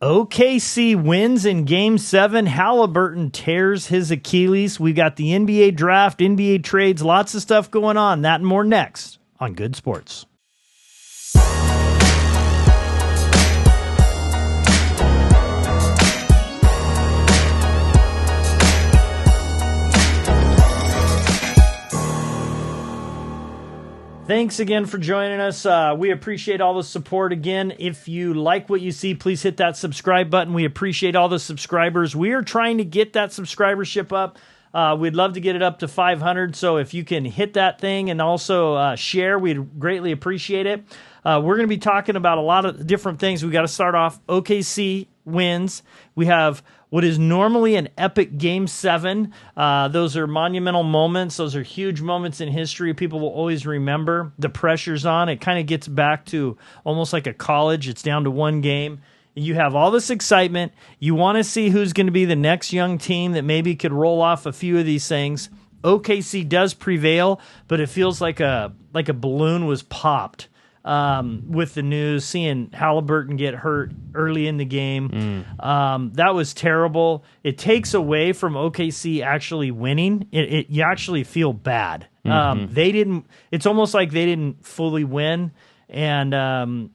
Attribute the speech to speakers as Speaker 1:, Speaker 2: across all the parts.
Speaker 1: OKC wins in Game 7. Haliburton tears his Achilles. We got the NBA draft, NBA trades, lots of stuff going on. That and more next on Good Sports. Thanks again for joining us. We appreciate all the support. Again, if you like what you see, please hit that subscribe button. We appreciate all the subscribers. We are trying to get that subscribership up. We'd love to get it up to 500. So if you can hit that thing and also share, we'd greatly appreciate it. We're going to be talking about a lot of different things. We got to start off OKC wins. We have what is normally an epic Game 7. Those are monumental moments. Those are huge moments in history. People will always remember. The pressure's on. It kind of gets back to almost like a college. It's down to one game. You have all this excitement. You want to see who's going to be the next young team that maybe could roll off a few of these things. OKC does prevail, but it feels like a balloon was popped with the news, seeing Haliburton get hurt early in the game. That was terrible. It takes away from OKC actually winning. You actually feel bad. It's almost like they didn't fully win, and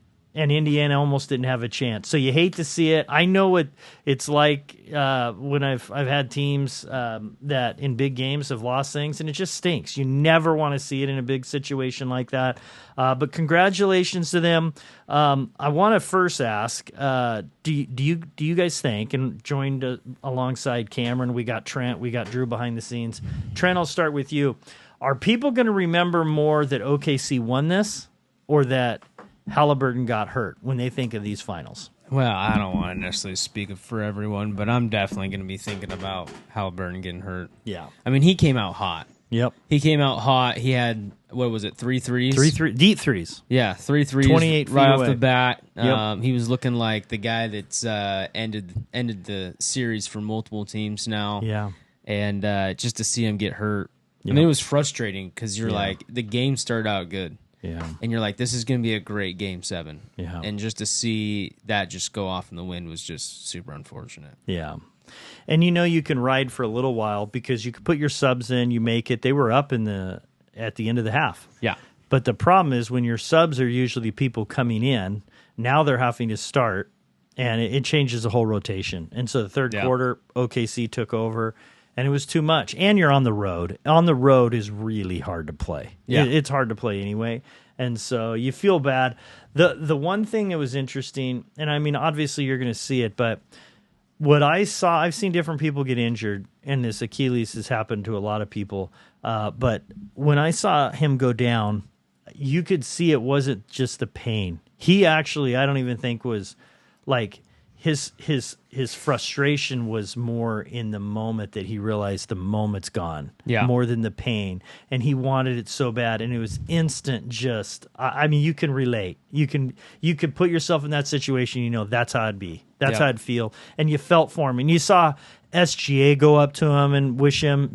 Speaker 1: Indiana almost didn't have a chance. So you hate to see it. I know it's like when I've had teams that in big games have lost things, and it just stinks. You never want to see it in a big situation like that. But congratulations to them. I want to first ask, do you guys think, and joined alongside Cameron, we got Trent, we got Drew behind the scenes. Trent, I'll start with you. Are people going to remember more that OKC won this, or that Haliburton got hurt when they think of these finals?
Speaker 2: Well, I don't want to necessarily speak for everyone, but I'm definitely going to be thinking about Haliburton getting hurt.
Speaker 1: Yeah.
Speaker 2: I mean, he came out hot.
Speaker 1: Yep.
Speaker 2: He came out hot. He had, what was it, 3 threes?
Speaker 1: Deep threes.
Speaker 2: Yeah, 3 threes
Speaker 1: 28
Speaker 2: right off
Speaker 1: away.
Speaker 2: the bat.
Speaker 1: Yep.
Speaker 2: He was looking like the guy that's ended the series for multiple teams now.
Speaker 1: Yeah.
Speaker 2: And just to see him get hurt,
Speaker 1: Yep.
Speaker 2: I mean, it was frustrating because you're like, the game started out good.
Speaker 1: Yeah.
Speaker 2: And you're like, this is going to be a great Game 7.
Speaker 1: Yeah.
Speaker 2: And just to see that just go off in the wind was just super unfortunate.
Speaker 1: Yeah. And you can ride for a little while because you could put your subs in, you make it. They were up at the end of the half.
Speaker 2: Yeah.
Speaker 1: But the problem is when your subs are usually people coming in, now they're having to start, and it changes the whole rotation. And so the third quarter, OKC took over, and it was too much. And you're on the road. On the road is really hard to play.
Speaker 2: Yeah.
Speaker 1: It's hard to play anyway. And so you feel bad. The one thing that was interesting, and I mean, obviously you're going to see it, but what I saw, I've seen different people get injured, and this Achilles has happened to a lot of people. But when I saw him go down, you could see it wasn't just the pain. He actually, I don't even think was like his frustration was more in the moment that he realized the moment's gone, more than the pain, and he wanted it so bad, and it was instant. Just, I mean, you can relate. You can put yourself in that situation. That's how it'd be. That's how I'd feel, and you felt for him, and you saw SGA go up to him and wish him,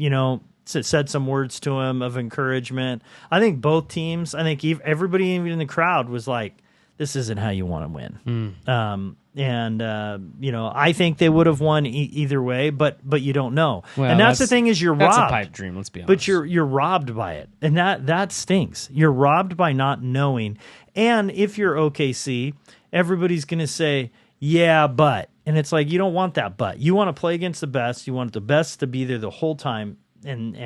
Speaker 1: said some words to him of encouragement. I think both teams. I think everybody even in the crowd was like, this isn't how you want to win. I think they would have won either way, but you don't know. Well, and that's the thing is you're robbed.
Speaker 2: That's a pipe dream, let's be honest.
Speaker 1: But you're robbed by it, and that stinks. You're robbed by not knowing. And if you're OKC, everybody's going to say, yeah, but. And it's like, you don't want that but. You want to play against the best. You want the best to be there the whole time. And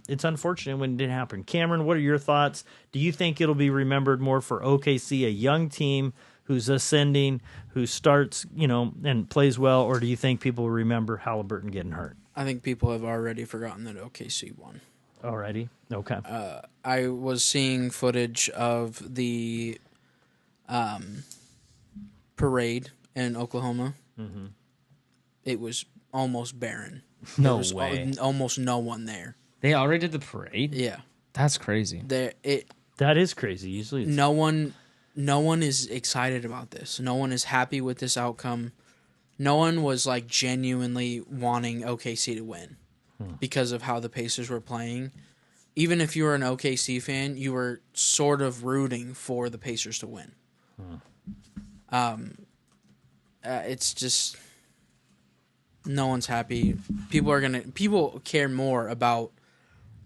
Speaker 1: it's unfortunate when it didn't happen. Cameron, what are your thoughts? Do you think it'll be remembered more for OKC, a young team who's ascending, who starts, and plays well, or do you think people will remember Haliburton getting hurt?
Speaker 3: I think people have already forgotten that OKC won.
Speaker 1: Already? Okay.
Speaker 3: I was seeing footage of the parade in Oklahoma. Mm-hmm. It was almost barren.
Speaker 2: No way.
Speaker 3: Almost no one there.
Speaker 2: They already did the parade?
Speaker 3: Yeah.
Speaker 2: That's crazy.
Speaker 1: That is crazy. Usually it's...
Speaker 3: No one is excited about this. No one is happy with this outcome. No one was like genuinely wanting OKC to win because of how the Pacers were playing. Even if you were an OKC fan, you were sort of rooting for the Pacers to win. it's just no one's happy. People care more about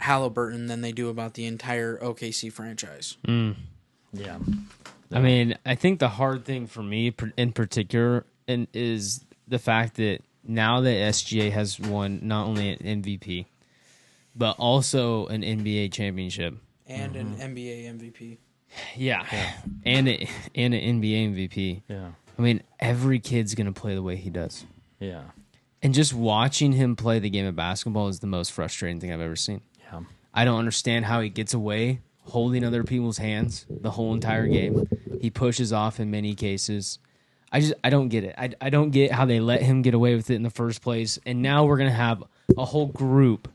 Speaker 3: Haliburton than they do about the entire OKC franchise.
Speaker 1: Yeah.
Speaker 2: I mean, I think the hard thing for me in particular is the fact that now that SGA has won not only an MVP, but also an NBA championship.
Speaker 3: And an NBA MVP.
Speaker 2: Yeah. And an NBA MVP.
Speaker 1: Yeah.
Speaker 2: I mean, every kid's going to play the way he does.
Speaker 1: Yeah.
Speaker 2: And just watching him play the game of basketball is the most frustrating thing I've ever seen.
Speaker 1: Yeah.
Speaker 2: I don't understand how he gets away holding other people's hands the whole entire game. He pushes off in many cases. I don't get it. I don't get how they let him get away with it in the first place. And now we're going to have a whole group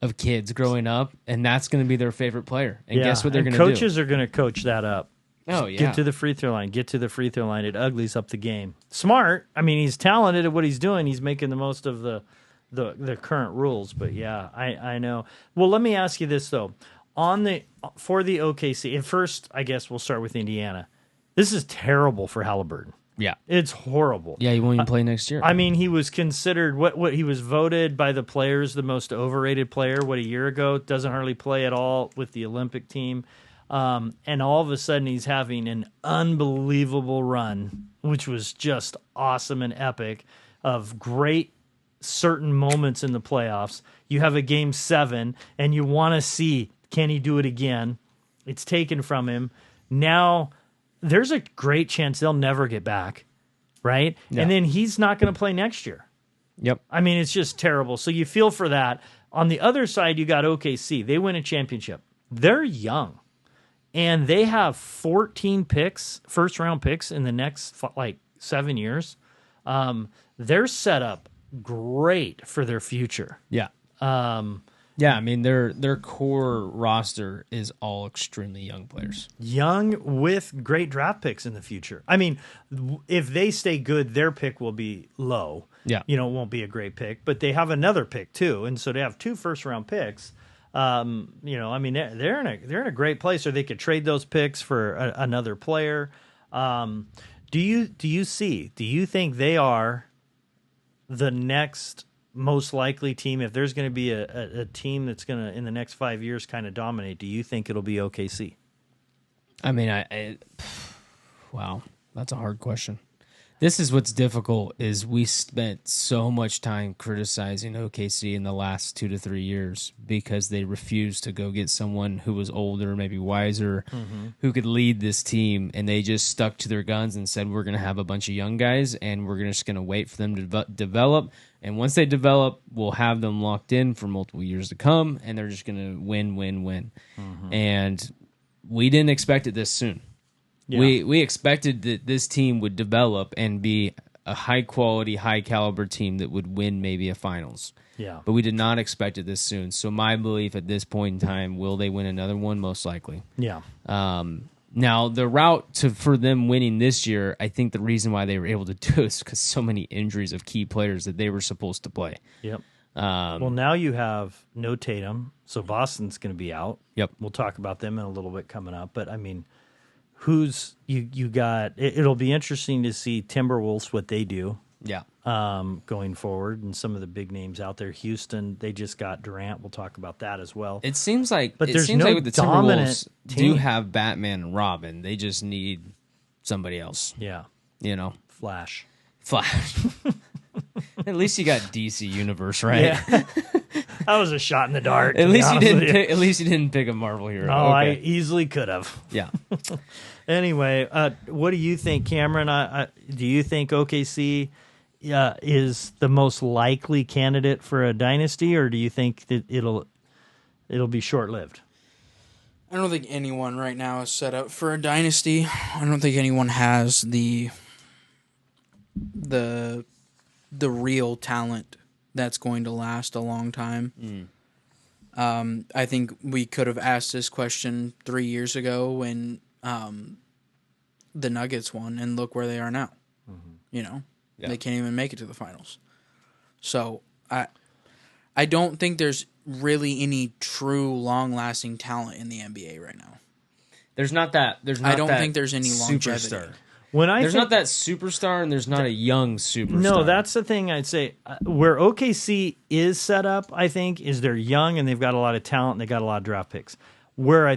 Speaker 2: of kids growing up, and that's going to be their favorite player. And guess what they're going to do?
Speaker 1: Coaches are going to coach that up.
Speaker 2: Oh, yeah.
Speaker 1: Get to the free throw line. Get to the free throw line. It uglies up the game. Smart. I mean, he's talented at what he's doing. He's making the most of the current rules. But yeah, I know. Well, let me ask you this though. For the OKC, at first, I guess we'll start with Indiana. This is terrible for Haliburton.
Speaker 2: Yeah.
Speaker 1: It's horrible.
Speaker 2: Yeah, he won't even play next year.
Speaker 1: I mean, he was considered what he was voted by the players the most overrated player. A year ago, doesn't hardly play at all with the Olympic team, and all of a sudden he's having an unbelievable run, which was just awesome and epic, of great certain moments in the playoffs. You have a game 7, and you want to see, can he do it again? It's taken from him now. There's a great chance they'll never get back, right? Yeah. And then he's not going to play next year.
Speaker 2: Yep.
Speaker 1: I mean, it's just terrible. So you feel for that. On the other side, you got OKC. They win a championship. They're young, and they have 14 picks, first-round picks in the next, 7 years. They're set up great for their future.
Speaker 2: Yeah. Yeah, I mean, their core roster is all extremely young players.
Speaker 1: Young with great draft picks in the future. I mean, if they stay good, their pick will be low.
Speaker 2: Yeah.
Speaker 1: It won't be a great pick, but they have another pick too. And so they have 2 first-round picks. I mean, they're in a great place, or they could trade those picks for another player. Do you think they are the next most likely team? If there's going to be a team that's going to, in the next 5 years, kind of dominate, do you think it'll be OKC?
Speaker 2: I mean, wow, that's a hard question. This is what's difficult, is we spent so much time criticizing OKC in the last 2 to 3 years because they refused to go get someone who was older, maybe wiser, who could lead this team, and they just stuck to their guns and said, we're going to have a bunch of young guys, and we're just going to wait for them to develop, and once they develop, we'll have them locked in for multiple years to come, and they're just going to win. And we didn't expect it this soon. Yeah. We expected that this team would develop and be a high-quality, high-caliber team that would win maybe a finals.
Speaker 1: Yeah.
Speaker 2: But we did not expect it this soon. So my belief at this point in time, will they win another one? Most likely.
Speaker 1: Yeah.
Speaker 2: Now, the route for them winning this year, I think the reason why they were able to do it is because so many injuries of key players that they were supposed to play.
Speaker 1: Yep. Well, now you have no Tatum, so Boston's going to be out.
Speaker 2: Yep.
Speaker 1: We'll talk about them in a little bit coming up. But, I mean, who's you got? It'll be interesting to see Timberwolves, what they do.
Speaker 2: Yeah.
Speaker 1: Going forward, and some of the big names out there. Houston, they just got Durant. We'll talk about that as well.
Speaker 2: It seems like,
Speaker 1: but there's no
Speaker 2: the
Speaker 1: dominant
Speaker 2: Timberwolves
Speaker 1: team.
Speaker 2: do have Batman and Robin. They just need somebody else.
Speaker 1: Yeah.
Speaker 2: Flash.
Speaker 3: At least you got DC Universe, right?
Speaker 1: Yeah. That was a shot in the dark.
Speaker 2: At least you didn't pick a Marvel hero.
Speaker 1: No, okay. I easily could have.
Speaker 2: Yeah.
Speaker 1: Anyway, what do you think, Cameron? Do you think OKC is the most likely candidate for a dynasty, or do you think that it'll be short-lived?
Speaker 3: I don't think anyone right now is set up for a dynasty. I don't think anyone has the real talent that's going to last a long time. I think we could have asked this question 3 years ago when the Nuggets won, and look where they are now. They can't even make it to the finals. So I don't think there's really any true long-lasting talent in the NBA right now.
Speaker 2: There's not that.
Speaker 3: I don't think there's any longevity.
Speaker 1: Superstar.
Speaker 2: There's not that superstar, and there's not a young superstar.
Speaker 1: No, that's the thing I'd say. Where OKC is set up, I think, is they're young and they've got a lot of talent and they got a lot of draft picks. Where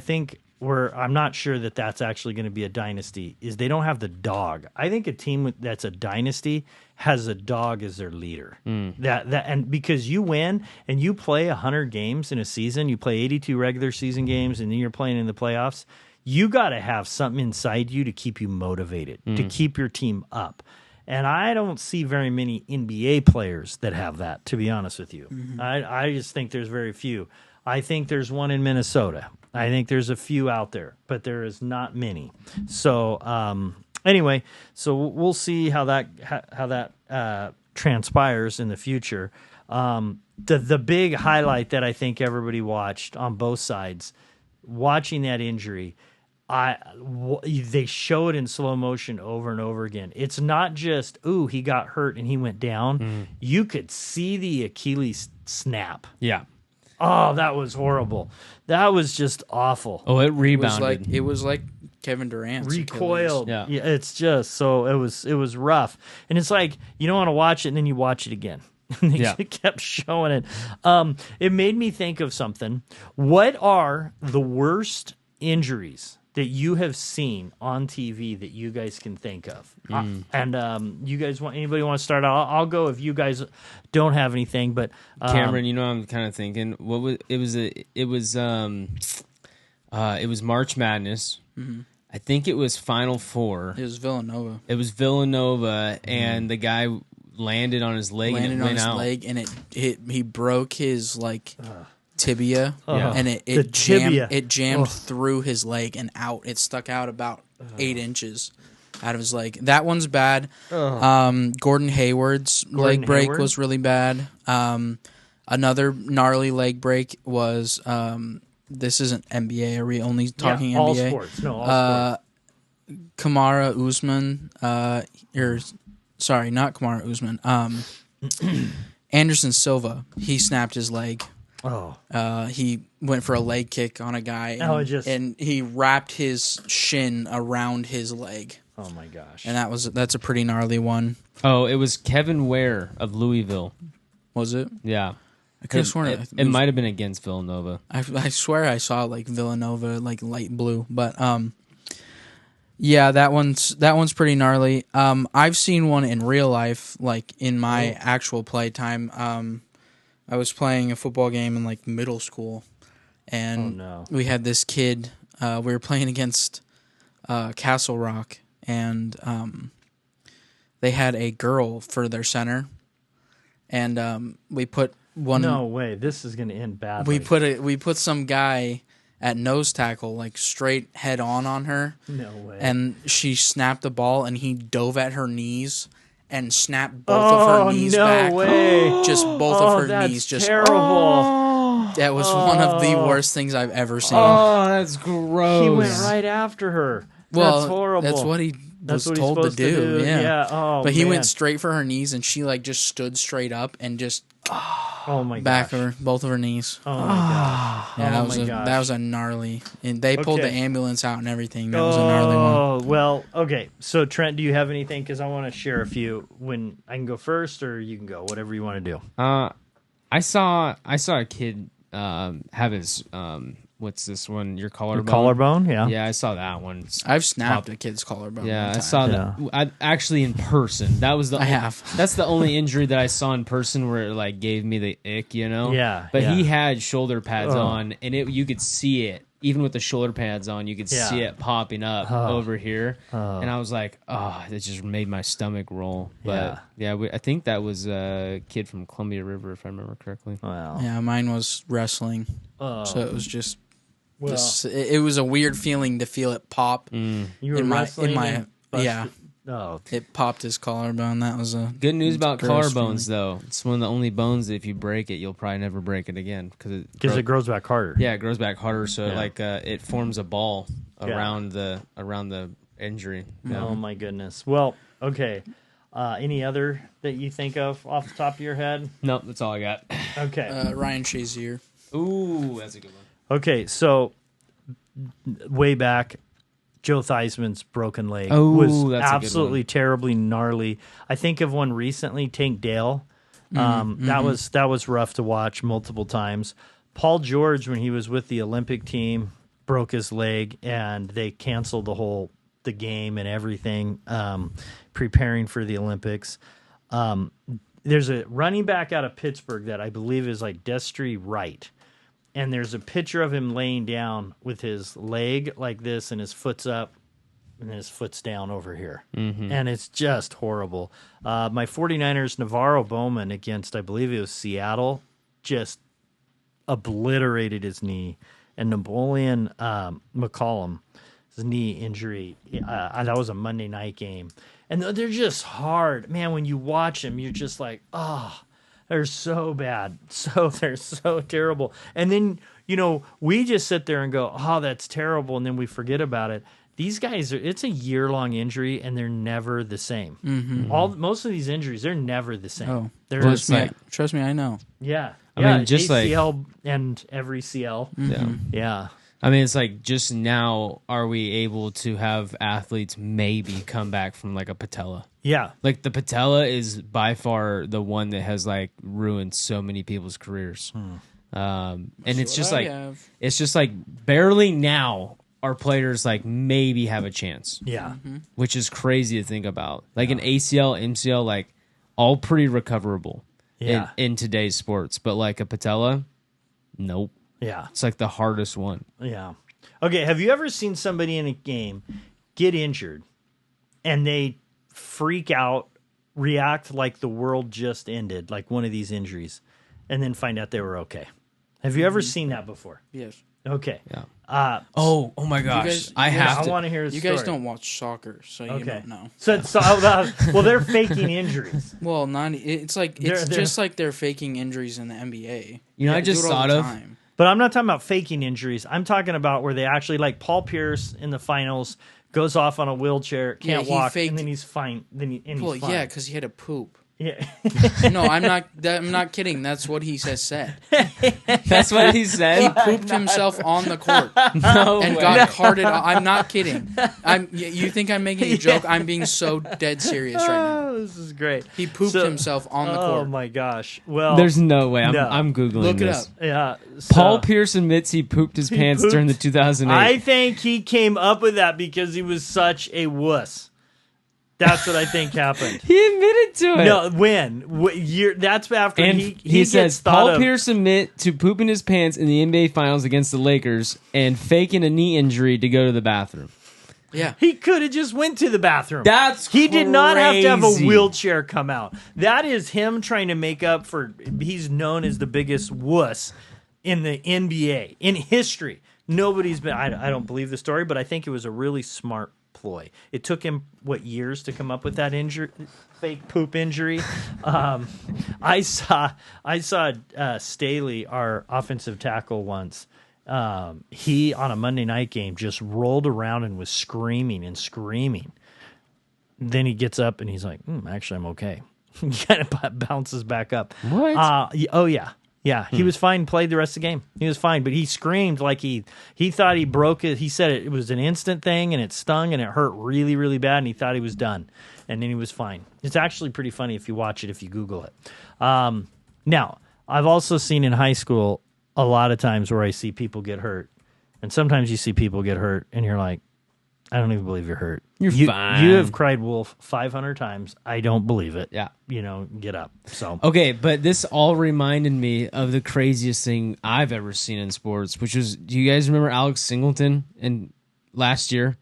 Speaker 1: I'm not sure that that's actually going to be a dynasty is they don't have the dog. I think a team that's a dynasty has a dog as their leader. And because you win and you play 100 games in a season, you play 82 regular season games, and then you're playing in the playoffs. You got to have something inside you to keep you motivated, to keep your team up. And I don't see very many NBA players that have that, to be honest with you. I just think there's very few. I think there's one in Minnesota. I think there's a few out there, but there is not many. So anyway, so we'll see how that transpires in the future. The big highlight that I think everybody watched on both sides, watching that injury, they show it in slow motion over and over again. It's not just, he got hurt and he went down. You could see the Achilles snap.
Speaker 2: Yeah.
Speaker 1: Oh, that was horrible. That was just awful.
Speaker 2: Oh, it rebounded.
Speaker 3: It was like Kevin Durant's
Speaker 1: recoiled.
Speaker 2: Yeah.
Speaker 1: It's just so it was rough. And it's like you don't want to watch it and then you watch it again. And they kept showing it. It made me think of something. What are the worst injuries that you have seen on TV that you guys can think of? And you guys anybody want to start out? I'll go if you guys don't have anything. But
Speaker 2: Cameron, I'm kind of thinking it was March Madness. I think it was Final Four.
Speaker 3: It was Villanova.
Speaker 2: And the guy landed on his leg and it went out.
Speaker 3: And he broke his tibia, and it jammed through his leg and out. It stuck out about 8 inches out of his leg. That one's bad. Gordon Hayward's leg break was really bad. Another gnarly leg break was this isn't NBA. Are we only talking
Speaker 1: all
Speaker 3: NBA?
Speaker 1: Sports. No, all sports.
Speaker 3: Kamara Usman, sorry, not Kamara Usman. Anderson Silva, he snapped his leg. He went for a leg kick on a guy, and he wrapped his shin around his leg.
Speaker 1: Oh my gosh!
Speaker 3: And that's a pretty gnarly one.
Speaker 2: Oh, it was Kevin Ware of Louisville.
Speaker 3: Was it?
Speaker 2: Yeah.
Speaker 3: I could have sworn
Speaker 2: it might have been against Villanova.
Speaker 3: I swear I saw Villanova light blue, but yeah, that one's pretty gnarly. I've seen one in real life, in my actual play time. I was playing a football game in middle school, and we had this kid. We were playing against Castle Rock, and they had a girl for their center, and we put one.
Speaker 1: No way! This is going to end badly.
Speaker 3: We put some guy at nose tackle, straight head on her.
Speaker 1: No way!
Speaker 3: And she snapped the ball, and he dove at her knees and snapped both of her knees back.
Speaker 1: No way!
Speaker 3: Just both of her knees. Just
Speaker 1: terrible.
Speaker 3: That was one of the worst things I've ever seen.
Speaker 2: Oh, that's gross.
Speaker 1: He went right after her.
Speaker 3: Well,
Speaker 1: that's horrible.
Speaker 3: That's what he was told to do. Yeah.
Speaker 1: Oh,
Speaker 3: but he went straight for her knees, and she just stood straight up and just back her both of her knees.
Speaker 1: Oh my gosh!
Speaker 3: Yeah, that was a gnarly. And they pulled the ambulance out and everything. That was a gnarly one.
Speaker 1: Oh well, okay. So Trent, do you have anything? Because I want to share a few. When I can go first, or you can go. Whatever you want to do.
Speaker 2: I saw a kid have his what's this one? Your collarbone.
Speaker 1: Collarbone, yeah.
Speaker 2: Yeah, I saw that one.
Speaker 3: I've snapped a kid's collarbone.
Speaker 2: Yeah, I saw that. Actually, in person. That was the. That's the only injury that I saw in person where it gave me the ick,
Speaker 1: Yeah.
Speaker 2: But he had shoulder pads on, and you could see it. Even with the shoulder pads on, you could see it popping up over here, and I was like, it just made my stomach roll. But I think that was a kid from Columbia River, if I remember correctly.
Speaker 1: Wow.
Speaker 3: Yeah, mine was wrestling, so it was just. It was a weird feeling to feel it pop.
Speaker 1: You were wrestling
Speaker 3: it popped his collarbone. That was a
Speaker 2: good news about collarbones, though. It's one of the only bones that if you break it, you'll probably never break it again because
Speaker 1: it grows back harder.
Speaker 2: Yeah, it grows back harder, so it forms a ball around the injury. Yeah.
Speaker 1: Oh my goodness. Well, okay. Any other that you think of off the top of your head?
Speaker 2: Nope, that's all I got.
Speaker 1: Okay.
Speaker 3: Ryan Shazier.
Speaker 2: Ooh, that's a good one.
Speaker 1: Okay, so way back, Joe Theismann's broken leg
Speaker 2: Oh,
Speaker 1: was
Speaker 2: that's a good
Speaker 1: absolutely terribly gnarly. I think of one recently, Tank Dale. That was rough to watch multiple times. Paul George, when he was with the Olympic team, broke his leg, and they canceled the game and everything, preparing for the Olympics. There's a running back out of Pittsburgh that I believe is like Destry Wright. And there's a picture of him laying down with his leg like this and his foot's up and his foot's down over here. And it's just horrible. My 49ers, Navarro Bowman against, I believe it was Seattle, just obliterated his knee. And Napoleon McCollum, his knee injury, that was a Monday night game. And they're just hard. Man, when you watch them, you're just like, oh, they're so bad. They're so terrible. And then, we just sit there and go, oh, that's terrible. And then we forget about it. These guys, it's a year-long injury, and they're never the same. Most of these injuries, they're never the same.
Speaker 3: Oh,
Speaker 1: they're
Speaker 3: trust me, I know.
Speaker 1: Yeah.
Speaker 2: I mean, just
Speaker 1: ACL and every CL. Yeah.
Speaker 2: I mean, it's like just now are we able to have athletes maybe come back from like a patella?
Speaker 1: Yeah.
Speaker 2: Like the patella is by far the one that has like ruined so many people's careers. And it's just like barely now our players like maybe have a chance.
Speaker 1: Yeah.
Speaker 2: Which is crazy to think about. Like an ACL, MCL, like all pretty recoverable in today's sports. But like a patella, nope.
Speaker 1: Yeah.
Speaker 2: It's like the hardest one.
Speaker 1: Yeah. Okay, have you ever seen somebody in a game get injured and they freak out, react like the world just ended, like one of these injuries, and then find out they were okay? Have you ever seen that before?
Speaker 3: Yes.
Speaker 1: Okay.
Speaker 2: Yeah. Oh my gosh. I
Speaker 1: want to hear a
Speaker 3: You
Speaker 1: story.
Speaker 3: guys don't watch soccer, so you don't know.
Speaker 1: Well, they're faking injuries.
Speaker 3: Well, it's like just like they're faking injuries in the NBA.
Speaker 2: I just thought of.
Speaker 1: But I'm not talking about faking injuries. I'm talking about where they actually, like Paul Pierce in the finals, goes off on a wheelchair, can't walk, and then he's fine. He's fine.
Speaker 3: Yeah, because he had to poop.
Speaker 1: Yeah.
Speaker 3: No, I'm not kidding. That's what he said.
Speaker 2: That's what he said.
Speaker 3: He pooped himself on the court
Speaker 2: No
Speaker 3: got carted. I'm not kidding. You think I'm making a joke? I'm being so dead serious right now.
Speaker 1: This is great.
Speaker 3: He pooped himself on the court.
Speaker 1: Oh my gosh. Well,
Speaker 2: There's no way.
Speaker 1: No.
Speaker 2: I'm googling
Speaker 3: Look it
Speaker 2: this.
Speaker 3: up.
Speaker 1: Yeah.
Speaker 2: Paul Pierce admits he pooped his pants during the 2008.
Speaker 1: I think he came up with that because he was such a wuss. That's what I think happened.
Speaker 2: He admitted to it.
Speaker 1: No, when? What year? That's after
Speaker 2: And
Speaker 1: he
Speaker 2: says
Speaker 1: gets thought
Speaker 2: Paul
Speaker 1: of.
Speaker 2: Pierce admit to pooping his pants in the NBA Finals against the Lakers and faking a knee injury to go to the bathroom.
Speaker 3: Yeah.
Speaker 1: He could have just went to the bathroom.
Speaker 2: He
Speaker 1: did not have to have a wheelchair come out. That is him trying to make up for. He's known as the biggest wuss in the NBA in history. Nobody's been. I don't believe the story, but I think it was a really smart ploy. It took him years to come up with that injury, fake poop injury. I saw Staley, our offensive tackle, once. He on a Monday night game just rolled around and was screaming and screaming. Then he gets up and he's like, "Actually, I'm okay." He kind of bounces back up.
Speaker 2: What?
Speaker 1: Oh yeah. Yeah, he was fine, played the rest of the game. He was fine, but he screamed like he thought he broke it. He said it was an instant thing, and it stung, and it hurt really, really bad, and he thought he was done. And then he was fine. It's actually pretty funny if you watch it, if you Google it. Now, I've also seen in high school a lot of times where I see people get hurt. And sometimes you see people get hurt, and you're like, I don't even believe you're hurt.
Speaker 2: You're fine.
Speaker 1: You have cried wolf 500 times. I don't believe it.
Speaker 2: Yeah.
Speaker 1: Get up. So
Speaker 2: Okay, but this all reminded me of the craziest thing I've ever seen in sports, which was, do you guys remember Alex Singleton last year?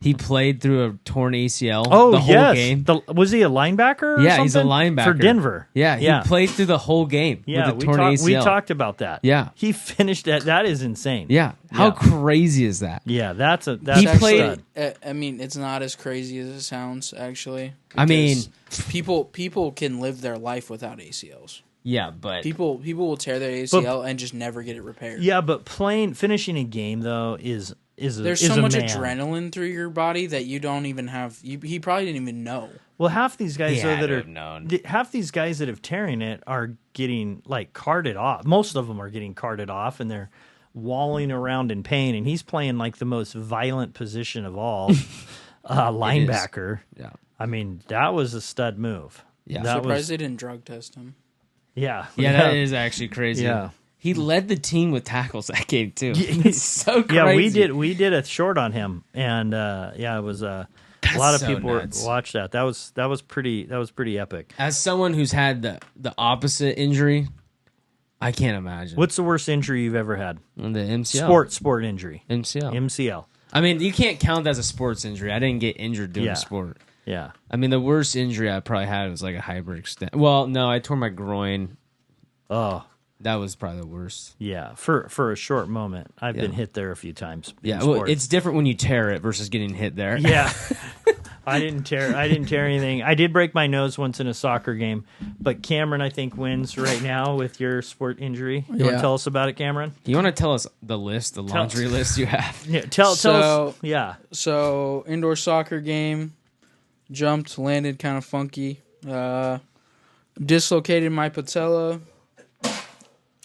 Speaker 2: He played through a torn ACL the whole game.
Speaker 1: Was he a linebacker or
Speaker 2: Yeah,
Speaker 1: something?
Speaker 2: he's a linebacker.
Speaker 1: For Denver.
Speaker 2: Yeah, he played through the whole game with a torn ACL.
Speaker 1: We talked about that.
Speaker 2: Yeah.
Speaker 1: He finished that. That is insane.
Speaker 2: Yeah. How crazy is that?
Speaker 1: Yeah, that's
Speaker 2: He
Speaker 1: a
Speaker 2: played-
Speaker 1: stud.
Speaker 3: I mean, it's not as crazy as it sounds, actually.
Speaker 2: I mean,
Speaker 3: people can live their life without ACLs.
Speaker 2: Yeah, but
Speaker 3: People will tear their ACL and just never get it repaired.
Speaker 1: Yeah, but finishing a game though is
Speaker 3: there's so much adrenaline through your body that you don't even have. He probably didn't even know.
Speaker 1: Well, half these guys half these guys that have tearing it are getting like carted off. Most of them are getting carted off, and they're walling around in pain, and he's playing like the most violent position of all, linebacker.
Speaker 2: Yeah.
Speaker 1: I mean, that was a stud move.
Speaker 2: Yeah.
Speaker 1: That
Speaker 3: Surprised they didn't drug test him.
Speaker 1: Yeah.
Speaker 2: Yeah, that is actually crazy.
Speaker 1: Yeah.
Speaker 2: He led the team with tackles that game too. It's so crazy.
Speaker 1: Yeah, we did a short on him, and it was a lot of
Speaker 2: so
Speaker 1: people
Speaker 2: nuts.
Speaker 1: watched that. That was pretty epic.
Speaker 2: As someone who's had the opposite injury, I can't imagine.
Speaker 1: What's the worst injury you've ever had?
Speaker 2: The MCL?
Speaker 1: Sport injury. MCL.
Speaker 2: I mean, you can't count that as a sports injury. I didn't get injured doing
Speaker 1: Yeah.
Speaker 2: sport.
Speaker 1: Yeah.
Speaker 2: I mean, the worst injury I probably had was like a hyperextend. Well, no, I tore my groin.
Speaker 1: Oh,
Speaker 2: That was probably the worst.
Speaker 1: yeah. For a short moment, I've
Speaker 2: Yeah.
Speaker 1: been hit there a few times. in
Speaker 2: Yeah, well,
Speaker 1: sports.
Speaker 2: it's different when you tear it versus getting hit there.
Speaker 1: Yeah. I didn't tear anything. I did break my nose once in a soccer game, but Cameron, I think, wins right now with your sport injury. You want
Speaker 3: Yeah.
Speaker 1: to tell us about it, Cameron?
Speaker 2: You want to tell us the laundry list you have?
Speaker 1: Yeah, tell us. Yeah.
Speaker 3: So indoor soccer game, jumped, landed kind of funky, dislocated my patella,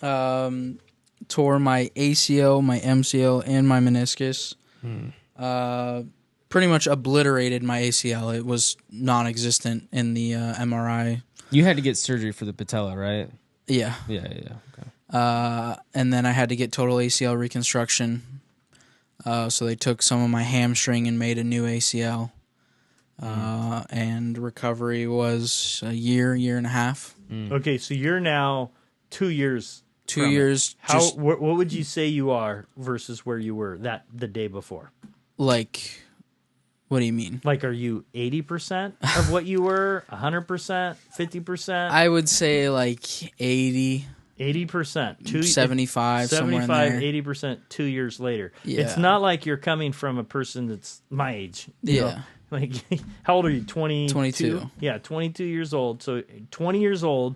Speaker 3: tore my ACL, my MCL, and my meniscus. Pretty much obliterated my ACL. It was non-existent in the MRI.
Speaker 2: You had to get surgery for the patella, right?
Speaker 3: Yeah.
Speaker 2: Yeah. Okay.
Speaker 3: And then I had to get total ACL reconstruction. So they took some of my hamstring and made a new ACL. And recovery was a year and a half.
Speaker 1: Okay, so you're now 2 years.
Speaker 3: 2
Speaker 1: from it.
Speaker 3: years.
Speaker 1: What would you say you are versus where you were the day before?
Speaker 3: Like, what do you mean?
Speaker 1: Like, are you 80% of what you were? 100%? 50%?
Speaker 3: I would say like 80,
Speaker 1: 80%.
Speaker 3: 75, somewhere in
Speaker 1: 75,
Speaker 3: there.
Speaker 1: 80% 2 years later.
Speaker 3: Yeah.
Speaker 1: It's not like you're coming from a person that's my age. you know?
Speaker 3: Yeah.
Speaker 1: Like, how old are you?
Speaker 3: 22.
Speaker 1: Yeah, 22 years old. So 20 years old.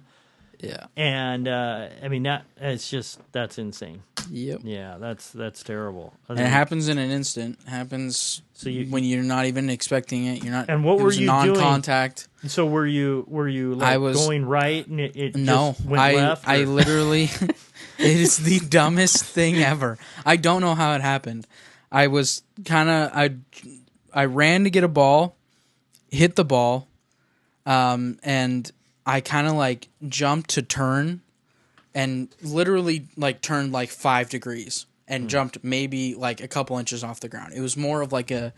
Speaker 3: Yeah.
Speaker 1: And, I mean, that's insane.
Speaker 3: Yep.
Speaker 1: Yeah, that's terrible.
Speaker 3: And it happens in an instant. It happens when you're not even expecting it. You're not.
Speaker 1: And what
Speaker 3: it
Speaker 1: were
Speaker 3: was
Speaker 1: you
Speaker 3: non-contact.
Speaker 1: doing? So were you like
Speaker 3: I was
Speaker 1: going right and it
Speaker 3: No,
Speaker 1: just went left?
Speaker 3: I literally. It is the dumbest thing ever. I don't know how it happened. I was I ran to get a ball, hit the ball, and I kind of like jumped to turn, and literally like turned like 5 degrees and jumped maybe like a couple inches off the ground. It was more of like a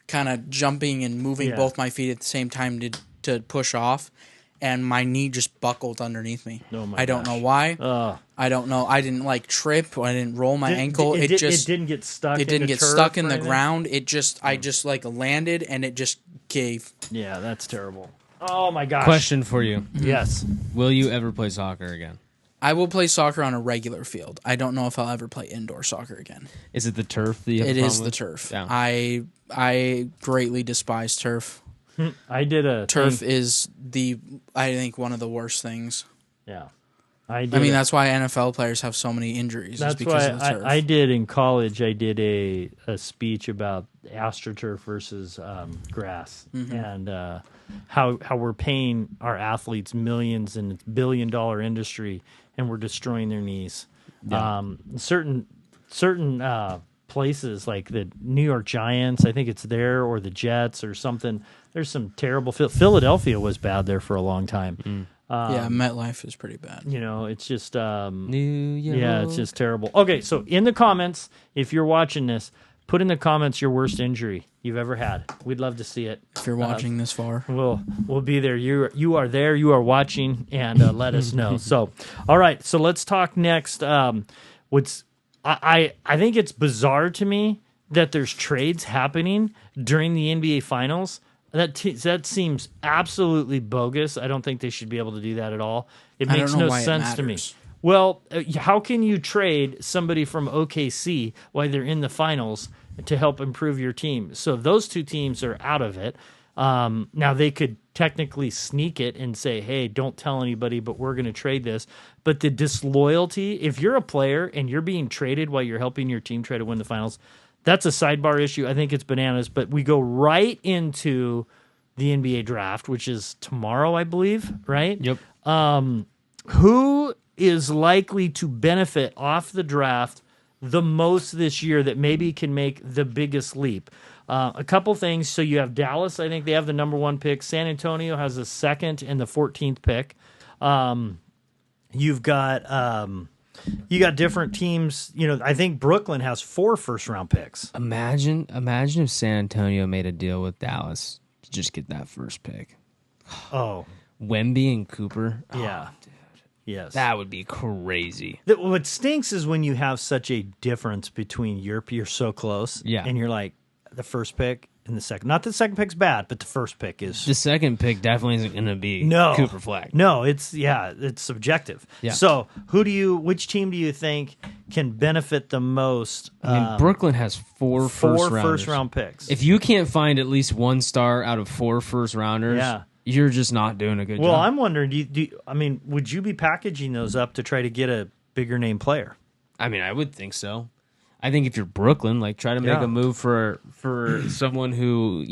Speaker 3: kind of jumping and moving both my feet at the same time to push off, and my knee just buckled underneath me.
Speaker 1: Oh my
Speaker 3: I don't
Speaker 1: gosh.
Speaker 3: know why. I don't know. I didn't like trip. I didn't roll my ankle.
Speaker 1: It
Speaker 3: just
Speaker 1: didn't get stuck.
Speaker 3: it didn't
Speaker 1: into
Speaker 3: get
Speaker 1: turf
Speaker 3: stuck in
Speaker 1: or
Speaker 3: the
Speaker 1: anything?
Speaker 3: ground. I just like landed and it just gave.
Speaker 1: Yeah, that's terrible. Oh my gosh.
Speaker 2: Question for you:
Speaker 1: Yes.
Speaker 2: Will you ever play soccer again?
Speaker 3: I will play soccer on a regular field. I don't know if I'll ever play indoor soccer again.
Speaker 2: Is it the turf that you have
Speaker 3: It
Speaker 2: a
Speaker 3: is
Speaker 2: problem
Speaker 3: the
Speaker 2: with?
Speaker 3: turf.
Speaker 2: Yeah.
Speaker 3: I greatly despise turf.
Speaker 1: I did a
Speaker 3: Turf
Speaker 1: thing-
Speaker 3: is I think one of the worst things.
Speaker 1: Yeah.
Speaker 3: I mean, that's why NFL players have so many injuries.
Speaker 1: That's
Speaker 3: is because
Speaker 1: why
Speaker 3: of the turf.
Speaker 1: I did in college. I did a speech about AstroTurf versus grass, and how we're paying our athletes millions and it's $1 billion industry, and we're destroying their knees.
Speaker 2: Yeah.
Speaker 1: Certain places like the New York Giants, I think it's there, or the Jets or something. There's some terrible. Philadelphia was bad there for a long time.
Speaker 3: yeah, MetLife is pretty bad.
Speaker 1: You know, it's just
Speaker 2: New York.
Speaker 1: yeah, it's just terrible. Okay, so in the comments, if you're watching this, put in the comments your worst injury you've ever had. We'd love to see it.
Speaker 3: If you're watching this far,
Speaker 1: We'll be there. You are there. You are watching, and let us know. So, all right. So let's talk next. I think it's bizarre to me that there's trades happening during the NBA Finals. That seems absolutely bogus. I don't think they should be able to do that at all. It makes no sense to me. Well, how can you trade somebody from OKC while they're in the finals to help improve your team? So those two teams are out of it. Now, they could technically sneak it and say, hey, don't tell anybody, but we're going to trade this. But the disloyalty, if you're a player and you're being traded while you're helping your team try to win the finals, that's a sidebar issue. I think it's bananas. But we go right into the NBA draft, which is tomorrow, I believe, right?
Speaker 2: Yep.
Speaker 1: Who is likely to benefit off the draft the most this year that maybe can make the biggest leap? A couple things. So you have Dallas. I think they have the number 1 pick. San Antonio has the 2nd and the 14th pick. You've got you got different teams. I think Brooklyn has 4 first-round picks.
Speaker 2: Imagine if San Antonio made a deal with Dallas to just get that first pick.
Speaker 1: Oh,
Speaker 2: Wemby and Cooper.
Speaker 1: yeah.
Speaker 2: Oh, dude.
Speaker 1: Yes.
Speaker 2: That would be crazy.
Speaker 1: What stinks is when you have such a difference between you're so close, and you're like the first pick and the second. Not that the second pick's bad, but the first pick is.
Speaker 2: The second pick definitely isn't going to be Cooper Flag.
Speaker 1: No, it's subjective.
Speaker 2: Yeah.
Speaker 1: So which team do you think can benefit the most?
Speaker 2: Brooklyn has 4
Speaker 1: first-round picks.
Speaker 2: If you can't find at least 1 star out of 4 first-rounders, you're just not doing a good job.
Speaker 1: Well, I'm wondering, would you be packaging those up to try to get a bigger name player?
Speaker 2: I mean, I would think so. I think if you're Brooklyn, try to make a move for someone who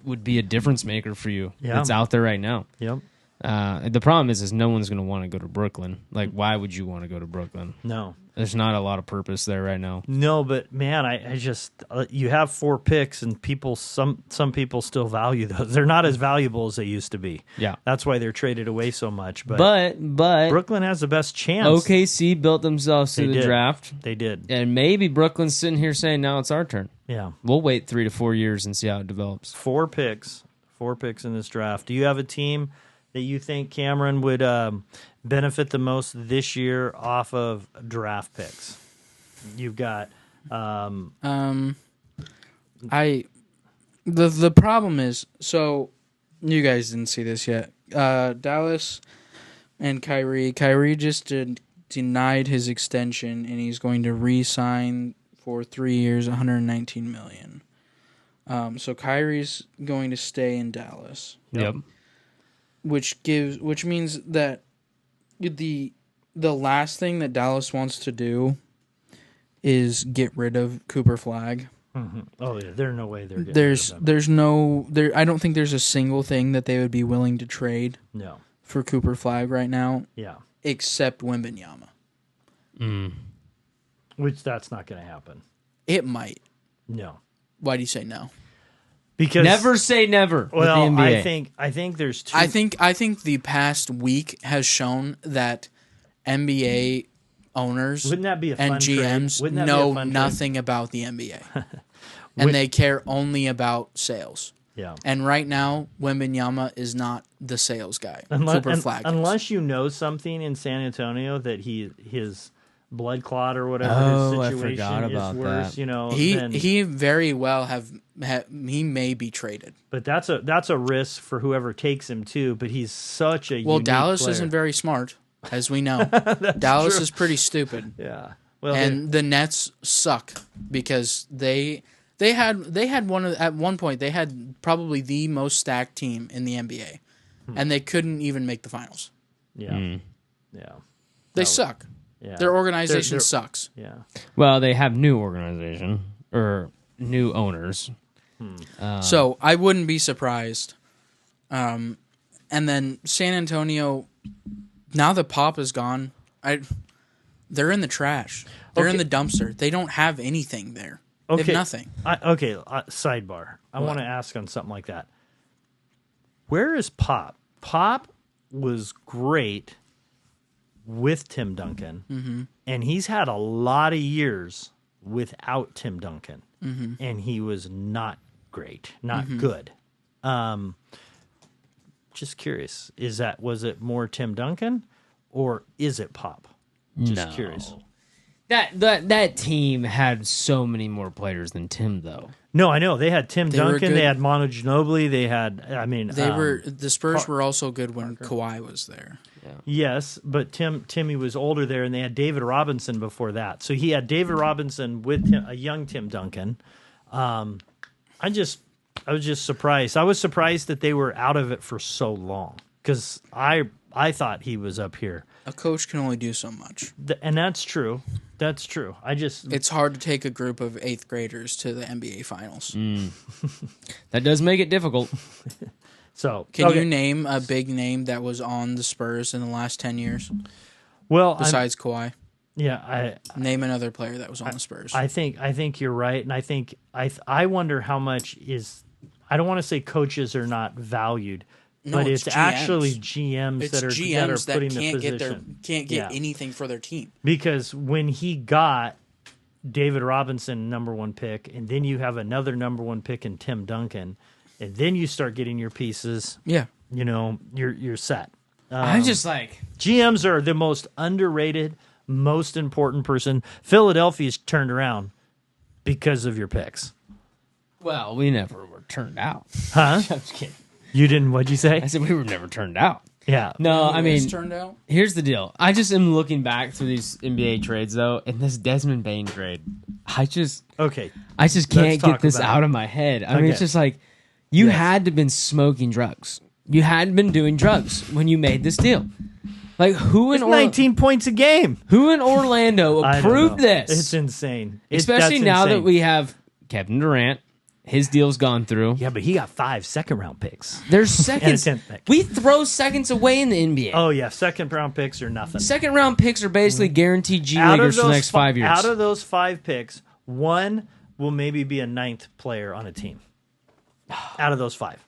Speaker 2: would be a difference maker for you.
Speaker 1: Yeah.
Speaker 2: It's out there right now.
Speaker 1: Yep.
Speaker 2: The problem is no one's going to want to go to Brooklyn. Why would you want to go to Brooklyn?
Speaker 1: No.
Speaker 2: There's not a lot of purpose there right now.
Speaker 1: No, but man, I just you have 4 picks, and some people still value those. They're not as valuable as they used to be.
Speaker 2: Yeah,
Speaker 1: that's why they're traded away so much.
Speaker 2: But
Speaker 1: Brooklyn has the best chance.
Speaker 2: OKC built themselves to the draft.
Speaker 1: They did,
Speaker 2: and maybe Brooklyn's sitting here saying, "Now it's our turn."
Speaker 1: Yeah,
Speaker 2: we'll wait 3 to 4 years and see how it develops.
Speaker 1: 4 picks in this draft. Do you have a team that you think Cameron would benefit the most this year off of draft picks? You've got
Speaker 3: the problem is, so you guys didn't see this yet. Dallas and Kyrie just denied his extension, and he's going to re-sign for 3 years, $119 million. So Kyrie's going to stay in Dallas.
Speaker 2: Yep.
Speaker 3: Which means that the last thing that Dallas wants to do is get rid of Cooper Flag.
Speaker 1: Mm-hmm. Oh yeah, there's no way they're getting
Speaker 3: rid of him. I don't think there's a single thing that they would be willing to trade.
Speaker 1: No.
Speaker 3: For Cooper Flag right now.
Speaker 1: Yeah.
Speaker 3: Except Wembanyama.
Speaker 1: Which that's not going to happen.
Speaker 3: It might.
Speaker 1: No.
Speaker 3: Why do you say no?
Speaker 2: Because never say never.
Speaker 1: Well,
Speaker 2: with the NBA.
Speaker 1: I think there's 2.
Speaker 3: I think the past week has shown that NBA owners
Speaker 1: wouldn't that be a
Speaker 3: and
Speaker 1: fun
Speaker 3: GMs
Speaker 1: trade?
Speaker 3: know nothing about the NBA, and they care only about sales.
Speaker 1: Yeah.
Speaker 3: And right now, Wembanyama is not the sales guy.
Speaker 1: Unless you know something in San Antonio that his blood clot or whatever his situation is worse.
Speaker 2: That.
Speaker 3: He very well he may be traded.
Speaker 1: But that's a risk for whoever takes him too. But he's such a unique
Speaker 3: Dallas
Speaker 1: player.
Speaker 3: isn't very smart, as we know. Dallas is pretty stupid.
Speaker 1: Yeah. Well,
Speaker 3: and the Nets suck because they had at one point they had probably the most stacked team in the NBA, and they couldn't even make the finals.
Speaker 1: Yeah. Yeah.
Speaker 3: They suck. Yeah. Their organization sucks.
Speaker 1: Yeah.
Speaker 2: Well, they have new organization or new owners.
Speaker 3: So I wouldn't be surprised. And then San Antonio, now that Pop is gone, they're in the trash. They're in the dumpster. They don't have anything there. They have nothing.
Speaker 1: Sidebar. I want to ask on something like that. Where is Pop? Pop was great with Tim Duncan, and he's had a lot of years without Tim Duncan, and he was not great, not good. Just curious, was it more Tim Duncan, or is it Pop? Just curious.
Speaker 2: That team had so many more players than Tim, though.
Speaker 1: No, I know they had Tim Duncan, they had Manu Ginobili, they had.
Speaker 3: The Spurs were also good when Kawhi was there.
Speaker 2: Yeah.
Speaker 1: Yes, but Timmy was older there, and they had David Robinson before that. So he had David Robinson with a young Tim Duncan. I was just surprised. I was surprised that they were out of it for so long because I thought he was up here.
Speaker 3: A coach can only do so much,
Speaker 1: and that's true. That's true.
Speaker 3: It's hard to take a group of 8th graders to the NBA Finals.
Speaker 2: That does make it difficult.
Speaker 1: So,
Speaker 3: can you name a big name that was on the Spurs in the last 10 years?
Speaker 1: Well,
Speaker 3: besides Kawhi,
Speaker 1: Yeah,
Speaker 3: Name another player that was on the Spurs.
Speaker 1: I think you're right, and I think I wonder how much is. I don't want to say coaches are not valued,
Speaker 3: No,
Speaker 1: but
Speaker 3: it's
Speaker 1: it's
Speaker 3: GMs.
Speaker 1: actually GMs
Speaker 3: it's
Speaker 1: that are
Speaker 3: GMs that
Speaker 1: putting
Speaker 3: can't
Speaker 1: the
Speaker 3: get
Speaker 1: position.
Speaker 3: can't get anything for their team.
Speaker 1: Because when he got David Robinson #1 pick, and then you have another #1 pick in Tim Duncan, and then you start getting your pieces.
Speaker 3: Yeah,
Speaker 1: You're set.
Speaker 2: I'm just like
Speaker 1: GMs are the most underrated, most important person. Philadelphia's turned around because of your picks.
Speaker 2: well, we never were turned out.
Speaker 1: Huh?
Speaker 2: I'm just kidding.
Speaker 1: You didn't, what'd you say?
Speaker 2: I said we were never turned out.
Speaker 1: Yeah.
Speaker 2: No, I mean,
Speaker 3: turned out.
Speaker 2: here's the deal. I just am looking back through these NBA trades, though, and this Desmond Bane trade.
Speaker 1: Okay.
Speaker 2: I just can't
Speaker 1: talk
Speaker 2: get this
Speaker 1: about
Speaker 2: out
Speaker 1: it.
Speaker 2: of my head. I mean,
Speaker 1: Okay.
Speaker 2: it's just like you
Speaker 1: Yes.
Speaker 2: had to have been smoking drugs. You had been doing drugs when you made this deal. Like who in
Speaker 1: It's 19 points a game.
Speaker 2: who in Orlando
Speaker 1: I don't
Speaker 2: approved
Speaker 1: know.
Speaker 2: this?
Speaker 1: It's insane.
Speaker 2: Especially
Speaker 1: That's
Speaker 2: now that
Speaker 1: insane.
Speaker 2: we have Kevin Durant. His deal's gone through.
Speaker 1: Yeah, but he got 5 second-round picks.
Speaker 2: There's seconds.
Speaker 1: 10th pick.
Speaker 2: We throw seconds away in the NBA.
Speaker 1: Oh, yeah. Second-round picks are nothing.
Speaker 2: Second round picks are basically guaranteed G
Speaker 1: Out of
Speaker 2: Leaguers for the
Speaker 1: those
Speaker 2: next 5 years.
Speaker 1: Out of those 5 picks, 1 will maybe be a 9th player on a team. Out of those 5.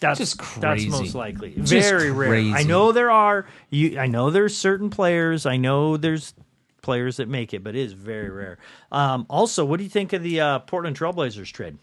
Speaker 1: That's
Speaker 2: Just
Speaker 1: That's
Speaker 2: crazy.
Speaker 1: most likely.
Speaker 2: Just
Speaker 1: Very rare.
Speaker 2: crazy.
Speaker 1: I know there are. I know there's certain players. I know there's players that make it, but it is very rare. Also, what do you think of the Portland Trailblazers trade?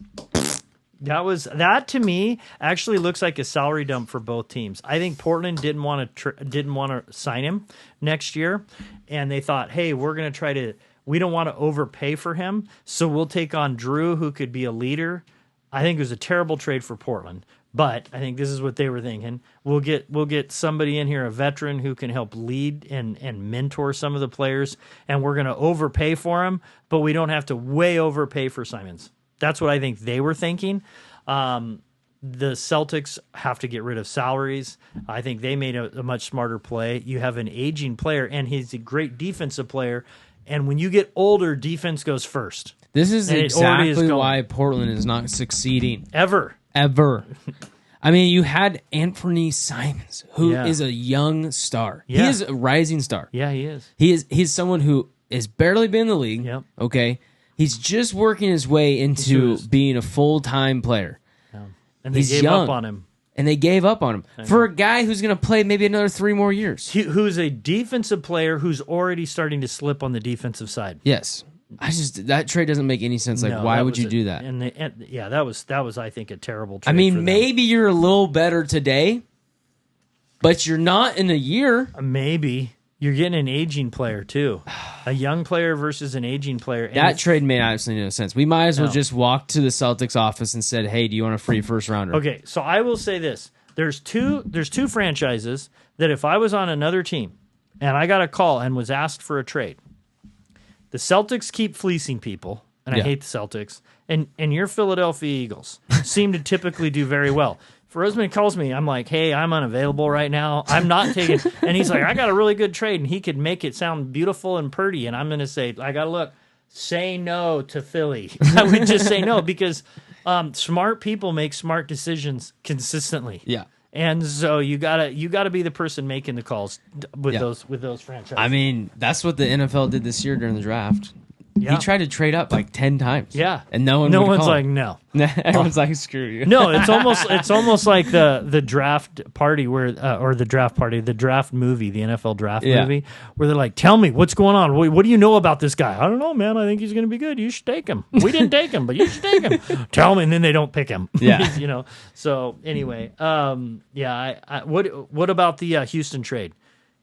Speaker 1: That to me actually looks like a salary dump for both teams. I think Portland didn't want to sign him next year, and they thought, hey, we're going to try to. We don't want to overpay for him, so we'll take on Drew, who could be a leader. I think it was a terrible trade for Portland, but I think this is what they were thinking. We'll get somebody in here, a veteran who can help lead and mentor some of the players, and we're going to overpay for him, but we don't have to way overpay for Simons. That's what I think they were thinking. The Celtics have to get rid of salaries. I think they made a much smarter play. You have an aging player, and he's a great defensive player. And when you get older, defense goes first.
Speaker 2: This is
Speaker 1: And it already is
Speaker 2: exactly
Speaker 1: going.
Speaker 2: why Portland is not succeeding
Speaker 1: Ever.
Speaker 2: I mean, you had Anthony Simons, who is
Speaker 1: Yeah.
Speaker 2: a young star.
Speaker 1: Yeah.
Speaker 2: He is a rising star.
Speaker 1: Yeah, he is.
Speaker 2: He's someone who has barely been in the league.
Speaker 1: Yep.
Speaker 2: Okay. He's just working his way into being a full-time player.
Speaker 1: And they
Speaker 2: He's
Speaker 1: gave
Speaker 2: young.
Speaker 1: up on him.
Speaker 2: And they gave up on him for a guy who's going to play maybe another 3 more years.
Speaker 1: Who's a defensive player who's already starting to slip on the defensive side.
Speaker 2: Yes. That trade doesn't make any sense. Like,
Speaker 1: No,
Speaker 2: why
Speaker 1: that
Speaker 2: would
Speaker 1: was
Speaker 2: you do that?
Speaker 1: And that was I think a terrible trade.
Speaker 2: I
Speaker 1: for
Speaker 2: mean,
Speaker 1: them.
Speaker 2: maybe you're a little better today, but you're not in a year.
Speaker 1: Maybe you're getting an aging player too, a young player versus an aging player. And
Speaker 2: That trade made absolutely no sense. We might as well
Speaker 1: No.
Speaker 2: just walk to the Celtics office and said, "Hey, do you want a free first rounder?"
Speaker 1: Okay, so I will say this: there's two franchises that if I was on another team and I got a call and was asked for a trade, the Celtics keep fleecing people, and I
Speaker 2: Yeah.
Speaker 1: hate the Celtics, and your Philadelphia Eagles seem to typically do very well. If Roseman calls me, I'm like, hey, I'm unavailable right now. I'm not taking, and he's like, I got a really good trade, and he could make it sound beautiful and pretty, and I'm going to say, I got to look, say no to Philly. I would just say no because smart people make smart decisions consistently.
Speaker 2: Yeah.
Speaker 1: And so you gotta be the person making the calls with
Speaker 2: Yeah.
Speaker 1: those franchises.
Speaker 2: I mean, that's what the NFL did this year during the draft.
Speaker 1: Yeah.
Speaker 2: He tried to trade up like 10 times.
Speaker 1: Yeah.
Speaker 2: And no one's
Speaker 1: one's
Speaker 2: call
Speaker 1: like,
Speaker 2: him.
Speaker 1: no.
Speaker 2: Everyone's like, screw you.
Speaker 1: No, it's almost like the draft party where the draft movie, the NFL draft
Speaker 2: Yeah.
Speaker 1: movie, where they're like, tell me what's going on. What do you know about this guy? I don't know, man. I think he's going to be good. You should take him. We didn't take him, but you should take him. Tell me, and then they don't pick him.
Speaker 2: Yeah.
Speaker 1: So anyway, what about the Houston trade?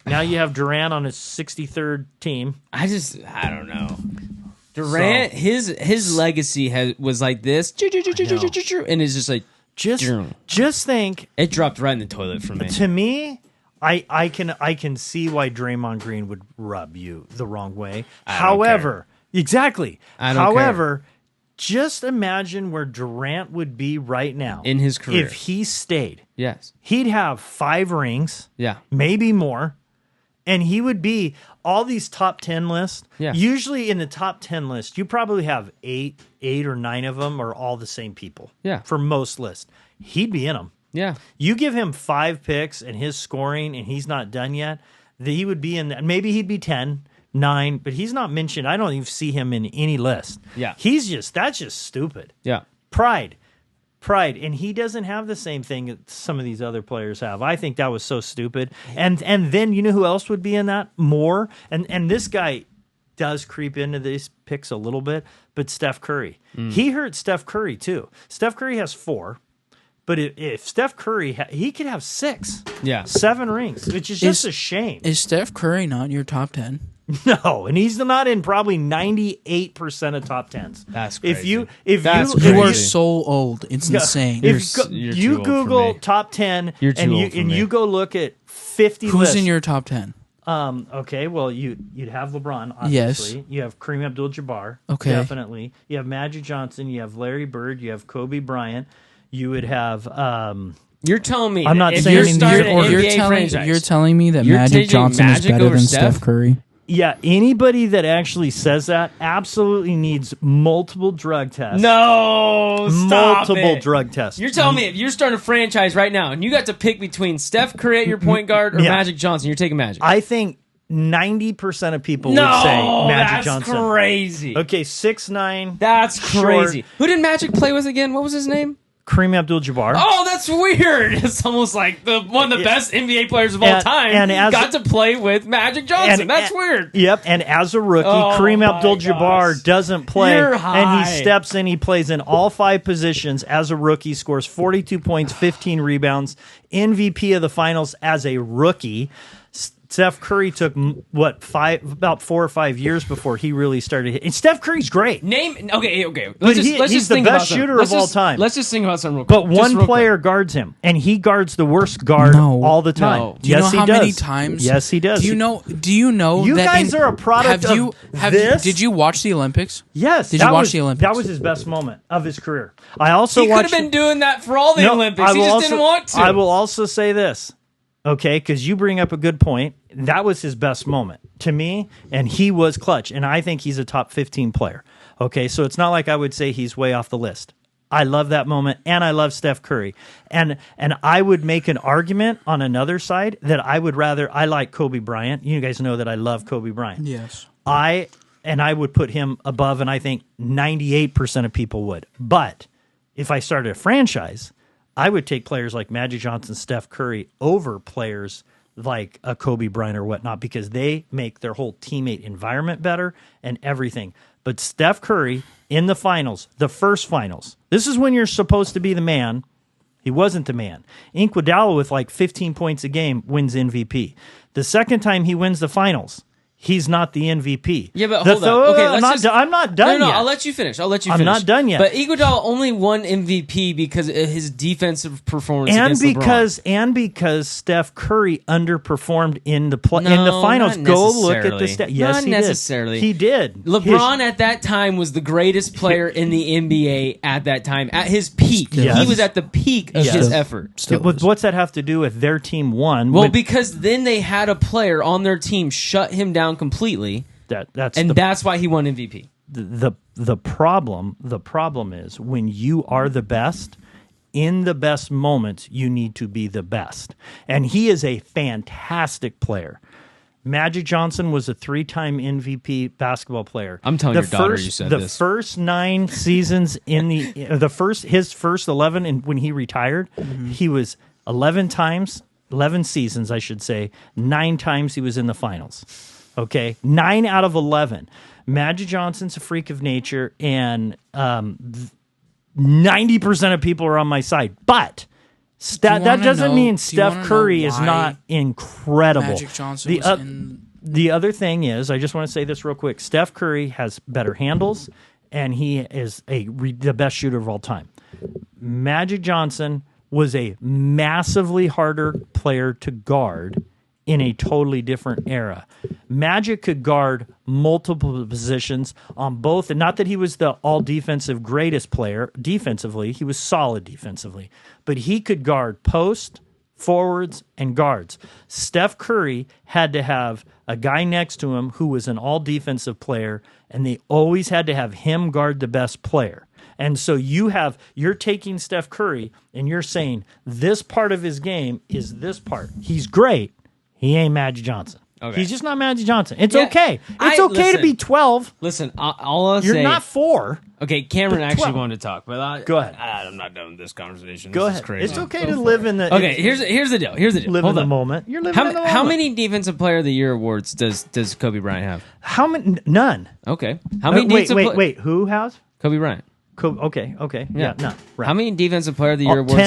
Speaker 1: Now you have Durant on his 63rd team.
Speaker 2: I don't know. Durant, his legacy was like this, and it's just like,
Speaker 1: Just think.
Speaker 2: it dropped right in the toilet for me.
Speaker 1: To me, I can see why Draymond Green would rub you the wrong way. However, exactly. However, just imagine where Durant would be right now
Speaker 2: In his career.
Speaker 1: if he stayed.
Speaker 2: Yes.
Speaker 1: He'd have 5 rings,
Speaker 2: Yeah.
Speaker 1: maybe more, and he would be all these top 10 lists.
Speaker 2: Yeah.
Speaker 1: Usually in the top 10 list, you probably have 8 or 9 of them are all the same people.
Speaker 2: Yeah.
Speaker 1: For most lists, he'd be in them.
Speaker 2: Yeah.
Speaker 1: You give him 5 picks and his scoring, and he's not done yet, he would be in. Maybe he'd be 10. 9, but he's not mentioned. I don't even see him in any list.
Speaker 2: Yeah.
Speaker 1: That's just stupid.
Speaker 2: Yeah.
Speaker 1: Pride. And he doesn't have the same thing that some of these other players have. I think that was so stupid. And then you know who else would be in that more? And this guy does creep into these picks a little bit, but Steph Curry. He hurt Steph Curry too. Steph Curry has 4. But if Steph Curry, he could have 6.
Speaker 2: Yeah.
Speaker 1: 7 rings, which is just a shame.
Speaker 3: Is Steph Curry not in your top 10?
Speaker 1: No, and he's not in probably 98% of top 10s.
Speaker 2: That's crazy.
Speaker 3: You are so old. It's insane.
Speaker 1: If
Speaker 2: You're
Speaker 1: you
Speaker 2: too old for
Speaker 1: Google
Speaker 2: me.
Speaker 1: top 10
Speaker 2: You're too
Speaker 1: and
Speaker 2: old for me.
Speaker 1: you go look at 50
Speaker 3: Who's
Speaker 1: lists.
Speaker 3: in your top 10?
Speaker 1: Okay, well you'd have LeBron, obviously.
Speaker 3: Yes.
Speaker 1: You have Kareem Abdul-Jabbar,
Speaker 3: Okay.
Speaker 1: definitely. You have Magic Johnson, you have Larry Bird, you have Kobe Bryant. You would have
Speaker 2: You're telling me
Speaker 1: I'm not
Speaker 2: if
Speaker 1: saying
Speaker 2: you're
Speaker 1: in
Speaker 2: starting
Speaker 1: these
Speaker 2: an
Speaker 1: order.
Speaker 2: NBA franchise,
Speaker 3: You're telling me that
Speaker 2: You're
Speaker 3: Magic
Speaker 2: taking
Speaker 3: Johnson
Speaker 2: Magic
Speaker 3: is better
Speaker 2: over
Speaker 3: than
Speaker 2: Steph?
Speaker 3: Steph Curry?
Speaker 1: yeah, anybody that actually says that absolutely needs multiple drug tests.
Speaker 2: no, stop
Speaker 1: multiple
Speaker 2: it.
Speaker 1: drug tests.
Speaker 2: You're telling me if you're starting a franchise right now and you got to pick between Steph Curry at your point guard or
Speaker 1: Yeah.
Speaker 2: Magic Johnson, you're taking Magic.
Speaker 1: I think 90% of people
Speaker 2: no,
Speaker 1: would say Magic
Speaker 2: that's
Speaker 1: Johnson.
Speaker 2: crazy.
Speaker 1: Okay, 6'9",
Speaker 2: That's
Speaker 1: short.
Speaker 2: crazy. Who did Magic play with again? What was his name?
Speaker 1: Kareem Abdul-Jabbar.
Speaker 2: Oh, that's weird. It's almost like one of the best NBA players of all time
Speaker 1: and as-
Speaker 2: got to play with Magic Johnson. That's weird.
Speaker 1: Yep, and as a rookie,
Speaker 2: Oh
Speaker 1: Kareem
Speaker 2: my
Speaker 1: Abdul-Jabbar
Speaker 2: gosh.
Speaker 1: doesn't play,
Speaker 2: You're
Speaker 1: and
Speaker 2: high.
Speaker 1: he steps in. He plays in all 5 positions as a rookie, scores 42 points, 15 rebounds, MVP of the finals as a rookie. Steph Curry took about 4 or 5 years before he really started hitting. And Steph Curry's great,
Speaker 2: Okay.
Speaker 1: But
Speaker 2: Let's
Speaker 1: he's
Speaker 2: just
Speaker 1: the
Speaker 2: think
Speaker 1: best
Speaker 2: about something.
Speaker 1: shooter of all time.
Speaker 2: Let's just think about something real quick.
Speaker 1: but
Speaker 2: Just
Speaker 1: one
Speaker 2: real
Speaker 1: player guards him, and he guards the worst guard
Speaker 3: No.
Speaker 1: all the time.
Speaker 2: No.
Speaker 3: Do you
Speaker 1: Yes,
Speaker 3: know how
Speaker 1: he does.
Speaker 3: many times?
Speaker 1: Yes, he does.
Speaker 3: Do you know?
Speaker 1: You
Speaker 3: that
Speaker 1: guys are a product of this?
Speaker 3: Did you watch the Olympics?
Speaker 1: Yes.
Speaker 3: Did you
Speaker 1: that
Speaker 3: watch
Speaker 1: was-
Speaker 3: the Olympics?
Speaker 1: That was his best moment of his career. I also
Speaker 2: He could
Speaker 1: watched.
Speaker 2: have been doing that for all the
Speaker 1: No,
Speaker 2: Olympics.
Speaker 1: I
Speaker 2: He
Speaker 1: will
Speaker 2: just
Speaker 1: also-
Speaker 2: didn't want to.
Speaker 1: I will also say this, okay, because you bring up a good point. That was his best moment to me, and he was clutch. And I think he's a top 15 player. Okay, so it's not like I would say he's way off the list. I love that moment, and I love Steph Curry. And I would make an argument on another side that I like Kobe Bryant. You guys know that I love Kobe Bryant.
Speaker 3: Yes.
Speaker 1: I would put him above, and I think 98% of people would. But if I started a franchise, I would take players like Magic Johnson, Steph Curry over players like a Kobe Bryant or whatnot, because they make their whole teammate environment better and everything. But Steph Curry in the finals, the first finals, this is when you're supposed to be the man. He wasn't the man. Iguodala with like 15 points a game wins MVP. The second time he wins the finals, he's not the MVP.
Speaker 2: Yeah, but hold on. Okay,
Speaker 1: I'm not done
Speaker 2: No,
Speaker 1: yet.
Speaker 2: I'll let you finish.
Speaker 1: I'm not done yet.
Speaker 2: But Iguodala only won MVP because of his defensive performance against LeBron.
Speaker 1: because Steph Curry underperformed in the
Speaker 2: No,
Speaker 1: in the finals.
Speaker 2: not
Speaker 1: Go look at the
Speaker 2: necessarily.
Speaker 1: stat. Yes,
Speaker 2: Not
Speaker 1: he
Speaker 2: necessarily.
Speaker 1: did. He did.
Speaker 2: LeBron at that time was the greatest player in the NBA at that time. At his peak.
Speaker 1: Yes.
Speaker 2: He was at the peak of
Speaker 1: Yes.
Speaker 2: his effort.
Speaker 1: What's that have to do with their team won?
Speaker 2: Well, because then they had a player on their team shut him down completely, that's why he won MVP.
Speaker 1: The problem is when you are the best. In the best moments, you need to be the best. And he is a fantastic player. Magic Johnson was a 3-time MVP basketball player.
Speaker 2: I'm telling your daughter you said
Speaker 1: the
Speaker 2: this.
Speaker 1: first 9 seasons in his first 11, and when he retired, he was 11 seasons, I should say. 9 times he was in the finals. Okay, 9 out of 11. Magic Johnson's a freak of nature, and 90% of people are on my side. But that doesn't mean Steph Curry is not incredible.
Speaker 3: Magic Johnson was in...
Speaker 1: The other thing is, I just want to say this real quick. Steph Curry has better handles, and he is the best shooter of all time. Magic Johnson was a massively harder player to guard in a totally different era. Magic could guard multiple positions on both, and not that he was the all-defensive greatest player defensively. He was solid defensively. But he could guard post, forwards, and guards. Steph Curry had to have a guy next to him who was an all-defensive player, and they always had to have him guard the best player. And so you're taking Steph Curry, and you're saying this part of his game is this part. He's great. He ain't Magic Johnson.
Speaker 2: Okay.
Speaker 1: He's just not Magic Johnson. It's
Speaker 2: Yeah,
Speaker 1: okay. It's okay to be 12.
Speaker 2: Listen, all I'll
Speaker 1: You're
Speaker 2: say,
Speaker 1: not 4.
Speaker 2: Okay, Cameron
Speaker 1: but
Speaker 2: actually
Speaker 1: 12.
Speaker 2: wanted to talk, but
Speaker 1: Go ahead.
Speaker 2: I'm not done with this conversation.
Speaker 1: Go
Speaker 2: This
Speaker 1: ahead.
Speaker 2: is crazy.
Speaker 1: It's okay to live in the.
Speaker 2: Okay, here's the deal.
Speaker 1: Live
Speaker 2: Hold
Speaker 1: in the
Speaker 2: on.
Speaker 1: moment. You're living in the moment.
Speaker 2: How many Defensive Player of the Year awards does Kobe Bryant have?
Speaker 1: How many? None.
Speaker 2: Okay. How many?
Speaker 1: Wait. Who has?
Speaker 2: Kobe Bryant.
Speaker 1: Okay. Yeah. None. Right.
Speaker 2: How many Defensive Player of the Year awards
Speaker 1: 10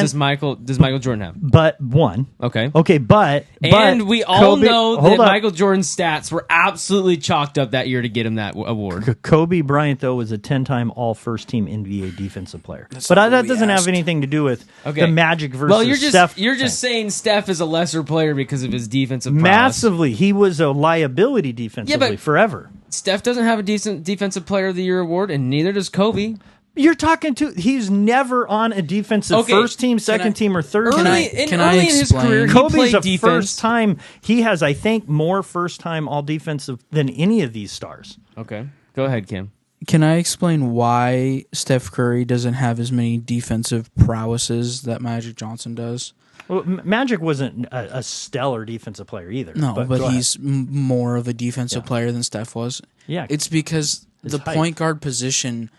Speaker 2: does Michael Jordan have?
Speaker 1: But 1.
Speaker 2: Okay.
Speaker 1: Okay, but
Speaker 2: And we all
Speaker 1: Kobe,
Speaker 2: know that
Speaker 1: hold up.
Speaker 2: Michael Jordan's stats were absolutely chalked up that year to get him that award.
Speaker 1: Kobe Bryant, though, was a 10-time All-First-Team NBA defensive player.
Speaker 3: That's
Speaker 1: But
Speaker 3: not
Speaker 1: that
Speaker 3: what we
Speaker 1: doesn't have
Speaker 3: asked.
Speaker 1: anything to do with
Speaker 2: Okay.
Speaker 1: the Magic versus
Speaker 2: Well,
Speaker 1: Steph.
Speaker 2: you're just saying Steph is a lesser player because of his defensive prowess.
Speaker 1: Massively. He was a liability defensively forever.
Speaker 2: Steph doesn't have a decent Defensive Player of the Year award, and neither does Kobe.
Speaker 1: You're talking to. He's never on a defensive
Speaker 2: Okay,
Speaker 1: first team, second team, or third
Speaker 3: Can
Speaker 1: team.
Speaker 3: I-
Speaker 2: Early
Speaker 3: I
Speaker 2: in his
Speaker 3: explain?
Speaker 2: career, he
Speaker 1: Kobe's
Speaker 2: played
Speaker 1: a
Speaker 2: defense.
Speaker 1: first time. He has, I think, more first time all defensive than any of these stars.
Speaker 2: Okay, go ahead, Kim.
Speaker 3: Can I explain why Steph Curry doesn't have as many defensive prowesses that Magic Johnson does?
Speaker 1: Well, Magic wasn't a stellar defensive player either.
Speaker 3: No, but
Speaker 1: go
Speaker 3: he's more of a defensive player than Steph was.
Speaker 1: Yeah.
Speaker 3: It's because
Speaker 1: His
Speaker 3: the
Speaker 1: height.
Speaker 3: point guard position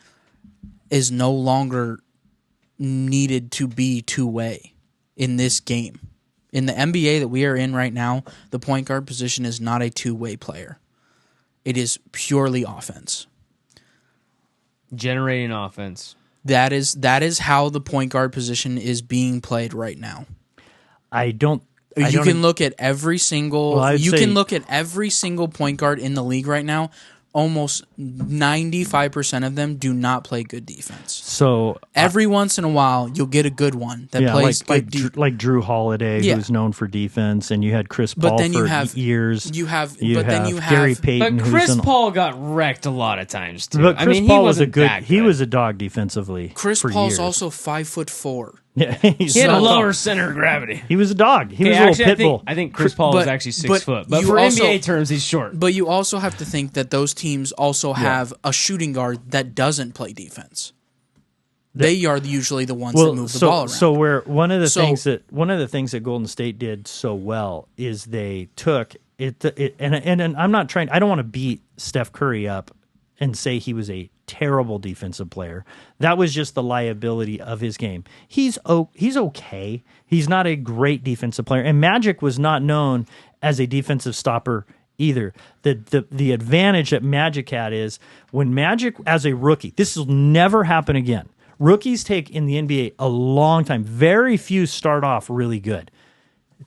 Speaker 3: is no longer needed to be two-way in this game. In the NBA that we are in right now, the point guard position is not a two-way player. It is purely offense.
Speaker 2: Generating offense.
Speaker 3: That is how the point guard position is being played right now.
Speaker 1: I don't.
Speaker 3: You can look at every single.
Speaker 1: Well, I'd
Speaker 3: you
Speaker 1: say-
Speaker 3: can look at every single point guard in the league right now. Almost 95% of them do not play good defense.
Speaker 1: So
Speaker 3: Every once in a while, you'll get a good one that plays good defense.
Speaker 1: like Drew Holiday,
Speaker 3: Yeah.
Speaker 1: who's known for defense, and you had Chris
Speaker 3: But
Speaker 1: Paul
Speaker 3: then you
Speaker 1: for
Speaker 3: have-
Speaker 1: years.
Speaker 3: You have,
Speaker 1: You
Speaker 3: but
Speaker 1: have
Speaker 3: then you have
Speaker 1: Gary Payton,
Speaker 2: But
Speaker 1: who's
Speaker 2: Chris
Speaker 1: an-
Speaker 2: Paul got wrecked a lot of times too.
Speaker 1: But Chris
Speaker 2: he
Speaker 1: Paul was a
Speaker 2: wasn't
Speaker 1: good.
Speaker 2: that
Speaker 1: He was a dog defensively.
Speaker 3: Chris
Speaker 1: for
Speaker 3: Paul's
Speaker 1: years.
Speaker 3: also 5'4".
Speaker 1: Yeah, he's
Speaker 2: He had a
Speaker 1: not
Speaker 2: lower
Speaker 1: tall.
Speaker 2: center of gravity.
Speaker 1: He was a dog. He was
Speaker 2: Okay,
Speaker 1: a
Speaker 2: actually,
Speaker 1: little pit bull.
Speaker 2: I think Chris Paul was
Speaker 3: But-
Speaker 2: actually 6
Speaker 3: but
Speaker 2: foot. But
Speaker 3: you
Speaker 2: for
Speaker 3: also-
Speaker 2: NBA terms, he's short.
Speaker 3: But you also have to think that those teams also have a shooting guard that doesn't play defense. They are usually the ones that move the ball around.
Speaker 1: So where one of the
Speaker 3: So-
Speaker 1: things that Golden State did so well is they took it and I'm not trying. I don't want to beat Steph Curry up and say he was a terrible defensive player. That was just the liability of his game. He's okay. He's not a great defensive player. And Magic was not known as a defensive stopper either. The advantage that Magic had is when Magic as a rookie, this will never happen again. Rookies take in the NBA a long time. Very few start off really good.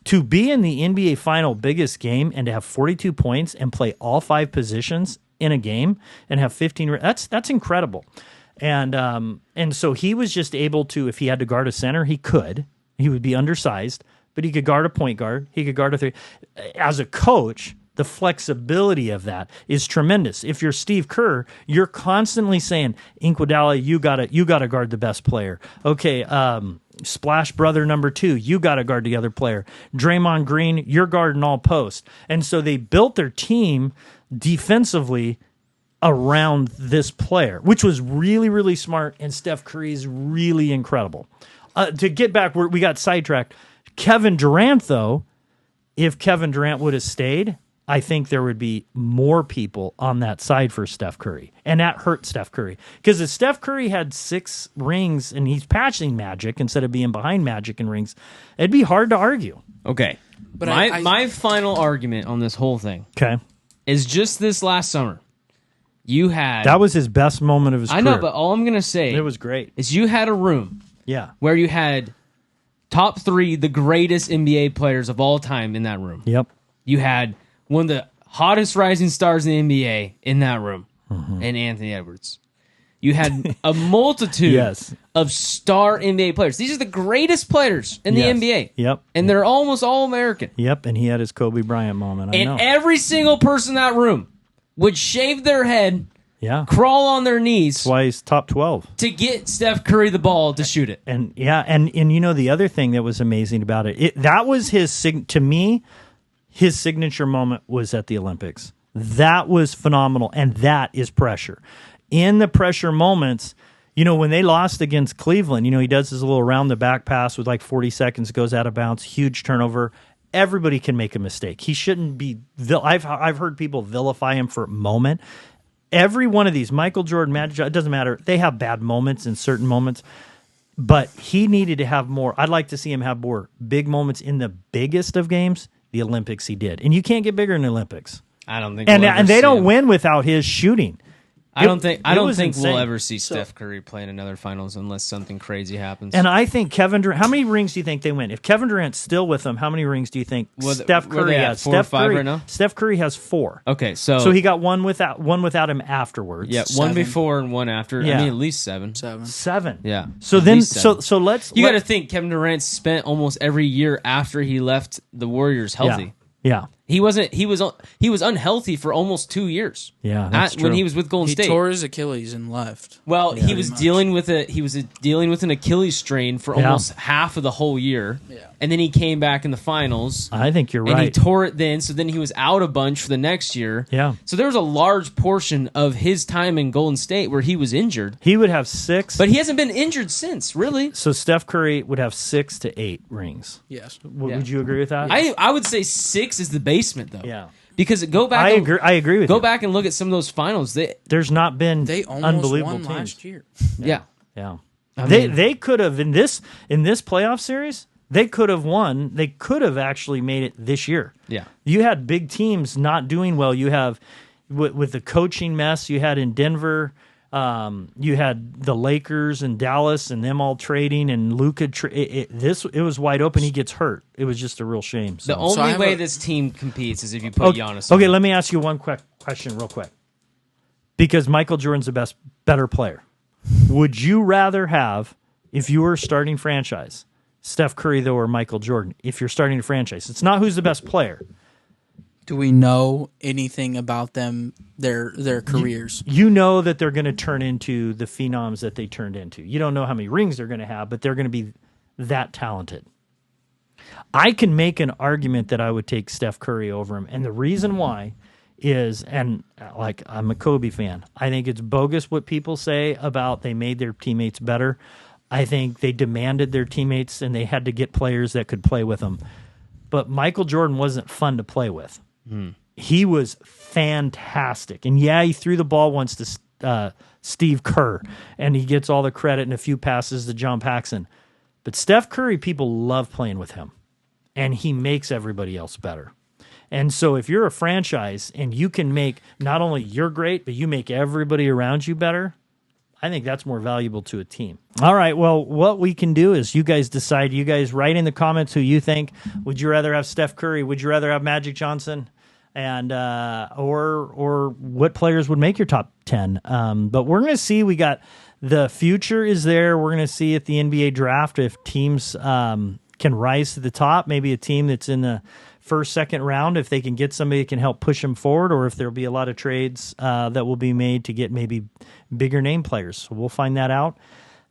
Speaker 1: To be in the NBA final biggest game and to have 42 points and play all 5 positions in a game and have 15, that's incredible. And so he was just able to, if he had to guard a center, he could. He would be undersized, but he could guard a point guard. He could guard a 3. As a coach, the flexibility of that is tremendous. If you're Steve Kerr, you're constantly saying, Iguodala, you gotta guard the best player. Okay, Splash Brother number 2, you gotta guard the other player. Draymond Green, you're guarding all post. And so they built their team defensively around this player, which was really, really smart, and Steph Curry is really incredible. To get back, we got sidetracked. Kevin Durant, though, if Kevin Durant would have stayed, I think there would be more people on that side for Steph Curry. And that hurt Steph Curry. Because if Steph Curry had 6 rings and he's patching Magic instead of being behind Magic in rings, it'd be hard to argue.
Speaker 2: Okay.
Speaker 3: But
Speaker 2: my final argument on this whole thing
Speaker 1: Okay.
Speaker 2: is just this last summer. You had...
Speaker 1: That was his best moment of his career.
Speaker 2: I know, but all I'm going to say
Speaker 1: it was great.
Speaker 2: is you had a room
Speaker 1: Yeah.
Speaker 2: where you had top 3, the greatest NBA players of all time in that room.
Speaker 1: Yep.
Speaker 2: You had one of the hottest rising stars in the NBA in that room, and Anthony Edwards. You had a multitude
Speaker 1: Yes.
Speaker 2: of star NBA players. These are the greatest players in the
Speaker 1: Yes.
Speaker 2: NBA.
Speaker 1: Yep.
Speaker 2: And they're almost all American.
Speaker 1: Yep. And he had his Kobe Bryant moment. I know.
Speaker 2: And every single person in that room would shave their head,
Speaker 1: Yeah.
Speaker 2: crawl on their knees
Speaker 1: That's why he's top 12.
Speaker 2: to get Steph Curry the ball to shoot it.
Speaker 1: And yeah, and you know the other thing that was amazing about it, that was to me, his signature moment was at the Olympics. That was phenomenal, and that is pressure. In the pressure moments, you know, when they lost against Cleveland, you know, he does his little round the back pass with like 40 seconds, goes out of bounds, huge turnover. everybody can make a mistake. He shouldn't be. I've heard people vilify him for a moment. Every one of these, Michael Jordan, Magic Johnson, it doesn't matter. They have bad moments in certain moments, but he needed to have more. I'd like to see him have more big moments in the biggest of games, the Olympics he did. And you can't get bigger in the Olympics.
Speaker 2: I don't think
Speaker 1: And they don't win without his shooting.
Speaker 2: I don't think
Speaker 1: insane.
Speaker 2: we'll ever see Steph Curry play in another finals unless something crazy happens.
Speaker 1: And I think Kevin Durant, how many rings do you think they win? If Kevin Durant's still with them, how many rings do you think Steph Curry has?
Speaker 2: 4 or 5 right now?
Speaker 1: Steph Curry has 4.
Speaker 2: Okay, so
Speaker 1: he got one without him afterwards.
Speaker 2: Yeah,
Speaker 3: 7.
Speaker 2: 1 before and 1 after.
Speaker 1: Yeah.
Speaker 2: I mean, at least 7.
Speaker 1: 7.
Speaker 2: Yeah.
Speaker 1: So
Speaker 2: at
Speaker 1: then,
Speaker 2: least 7.
Speaker 1: so let's.
Speaker 2: You got to think Kevin Durant spent almost every year after he left the Warriors healthy.
Speaker 1: Yeah.
Speaker 2: He was unhealthy for almost 2 years.
Speaker 1: Yeah, that's true.
Speaker 2: When he was with Golden
Speaker 3: He
Speaker 2: State.
Speaker 3: tore his Achilles and left.
Speaker 2: Well, he was dealing with an Achilles strain for almost half of the whole year.
Speaker 3: Yeah.
Speaker 2: And then he came back in the finals.
Speaker 1: I think you're right.
Speaker 2: And he tore it then, so then he was out a bunch for the next year.
Speaker 1: Yeah.
Speaker 2: So there was a large portion of his time in Golden State where he was injured.
Speaker 1: He would have 6.
Speaker 2: But he hasn't been injured since, really.
Speaker 1: So Steph Curry would have 6 to 8 rings.
Speaker 3: Yes.
Speaker 1: Would you agree with that?
Speaker 2: I would say 6 is the basement, though.
Speaker 1: Yeah.
Speaker 2: Because go back.
Speaker 1: I agree with you.
Speaker 2: Go back and look at some of those finals.
Speaker 1: There's not been
Speaker 3: They almost
Speaker 1: unbelievable
Speaker 3: won
Speaker 1: teams.
Speaker 3: last year.
Speaker 2: Yeah.
Speaker 1: Yeah.
Speaker 2: I mean-
Speaker 1: They could have in this playoff series, they could have won. They could have actually made it this year.
Speaker 2: Yeah.
Speaker 1: You had big teams not doing well. You have with the coaching mess you had in Denver. You had the Lakers and Dallas and them all trading and Luka. It was wide open. He gets hurt. It was just a real shame. So.
Speaker 2: The only way this team competes is if you put Giannis on.
Speaker 1: Okay, let me ask you one quick question real quick. Because Michael Jordan's the better player. Would you rather have, if you were starting franchise, Steph Curry, though, or Michael Jordan? If you're starting a franchise, it's not who's the best player.
Speaker 3: Do we know anything about them, their careers?
Speaker 1: You know that they're going to turn into the phenoms that they turned into. You don't know how many rings they're going to have, but they're going to be that talented. I can make an argument that I would take Steph Curry over him, and the reason why is, and like I'm a Kobe fan, I think it's bogus what people say about they made their teammates better. I think they demanded their teammates, and they had to get players that could play with them. But Michael Jordan wasn't fun to play with. He was fantastic. And yeah, he threw the ball once to Steve Kerr, and he gets all the credit and a few passes to John Paxson. But Steph Curry, people love playing with him, and he makes everybody else better. And so if you're a franchise and you can make not only you're great, but you make everybody around you better, I think that's more valuable to a team. All right, well, what we can do is you guys decide. You guys write in the comments who you think. Would you rather have Steph Curry? Would you rather have Magic Johnson? And or what players would make your top 10? But we're going to see. We got the future is there. We're going to see at the NBA draft if teams can rise to the top. Maybe a team that's in the first, second round, if they can get somebody that can help push them forward, or if there'll be a lot of trades that will be made to get maybe bigger name players. So we'll find that out.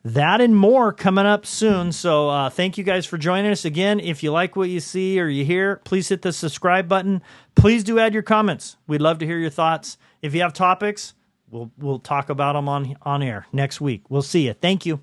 Speaker 1: That and more coming up soon. So thank you guys for joining us. Again, if you like what you see or you hear, please hit the subscribe button. Please do add your comments. We'd love to hear your thoughts. If you have topics, we'll talk about them on air next week. We'll see you. Thank you.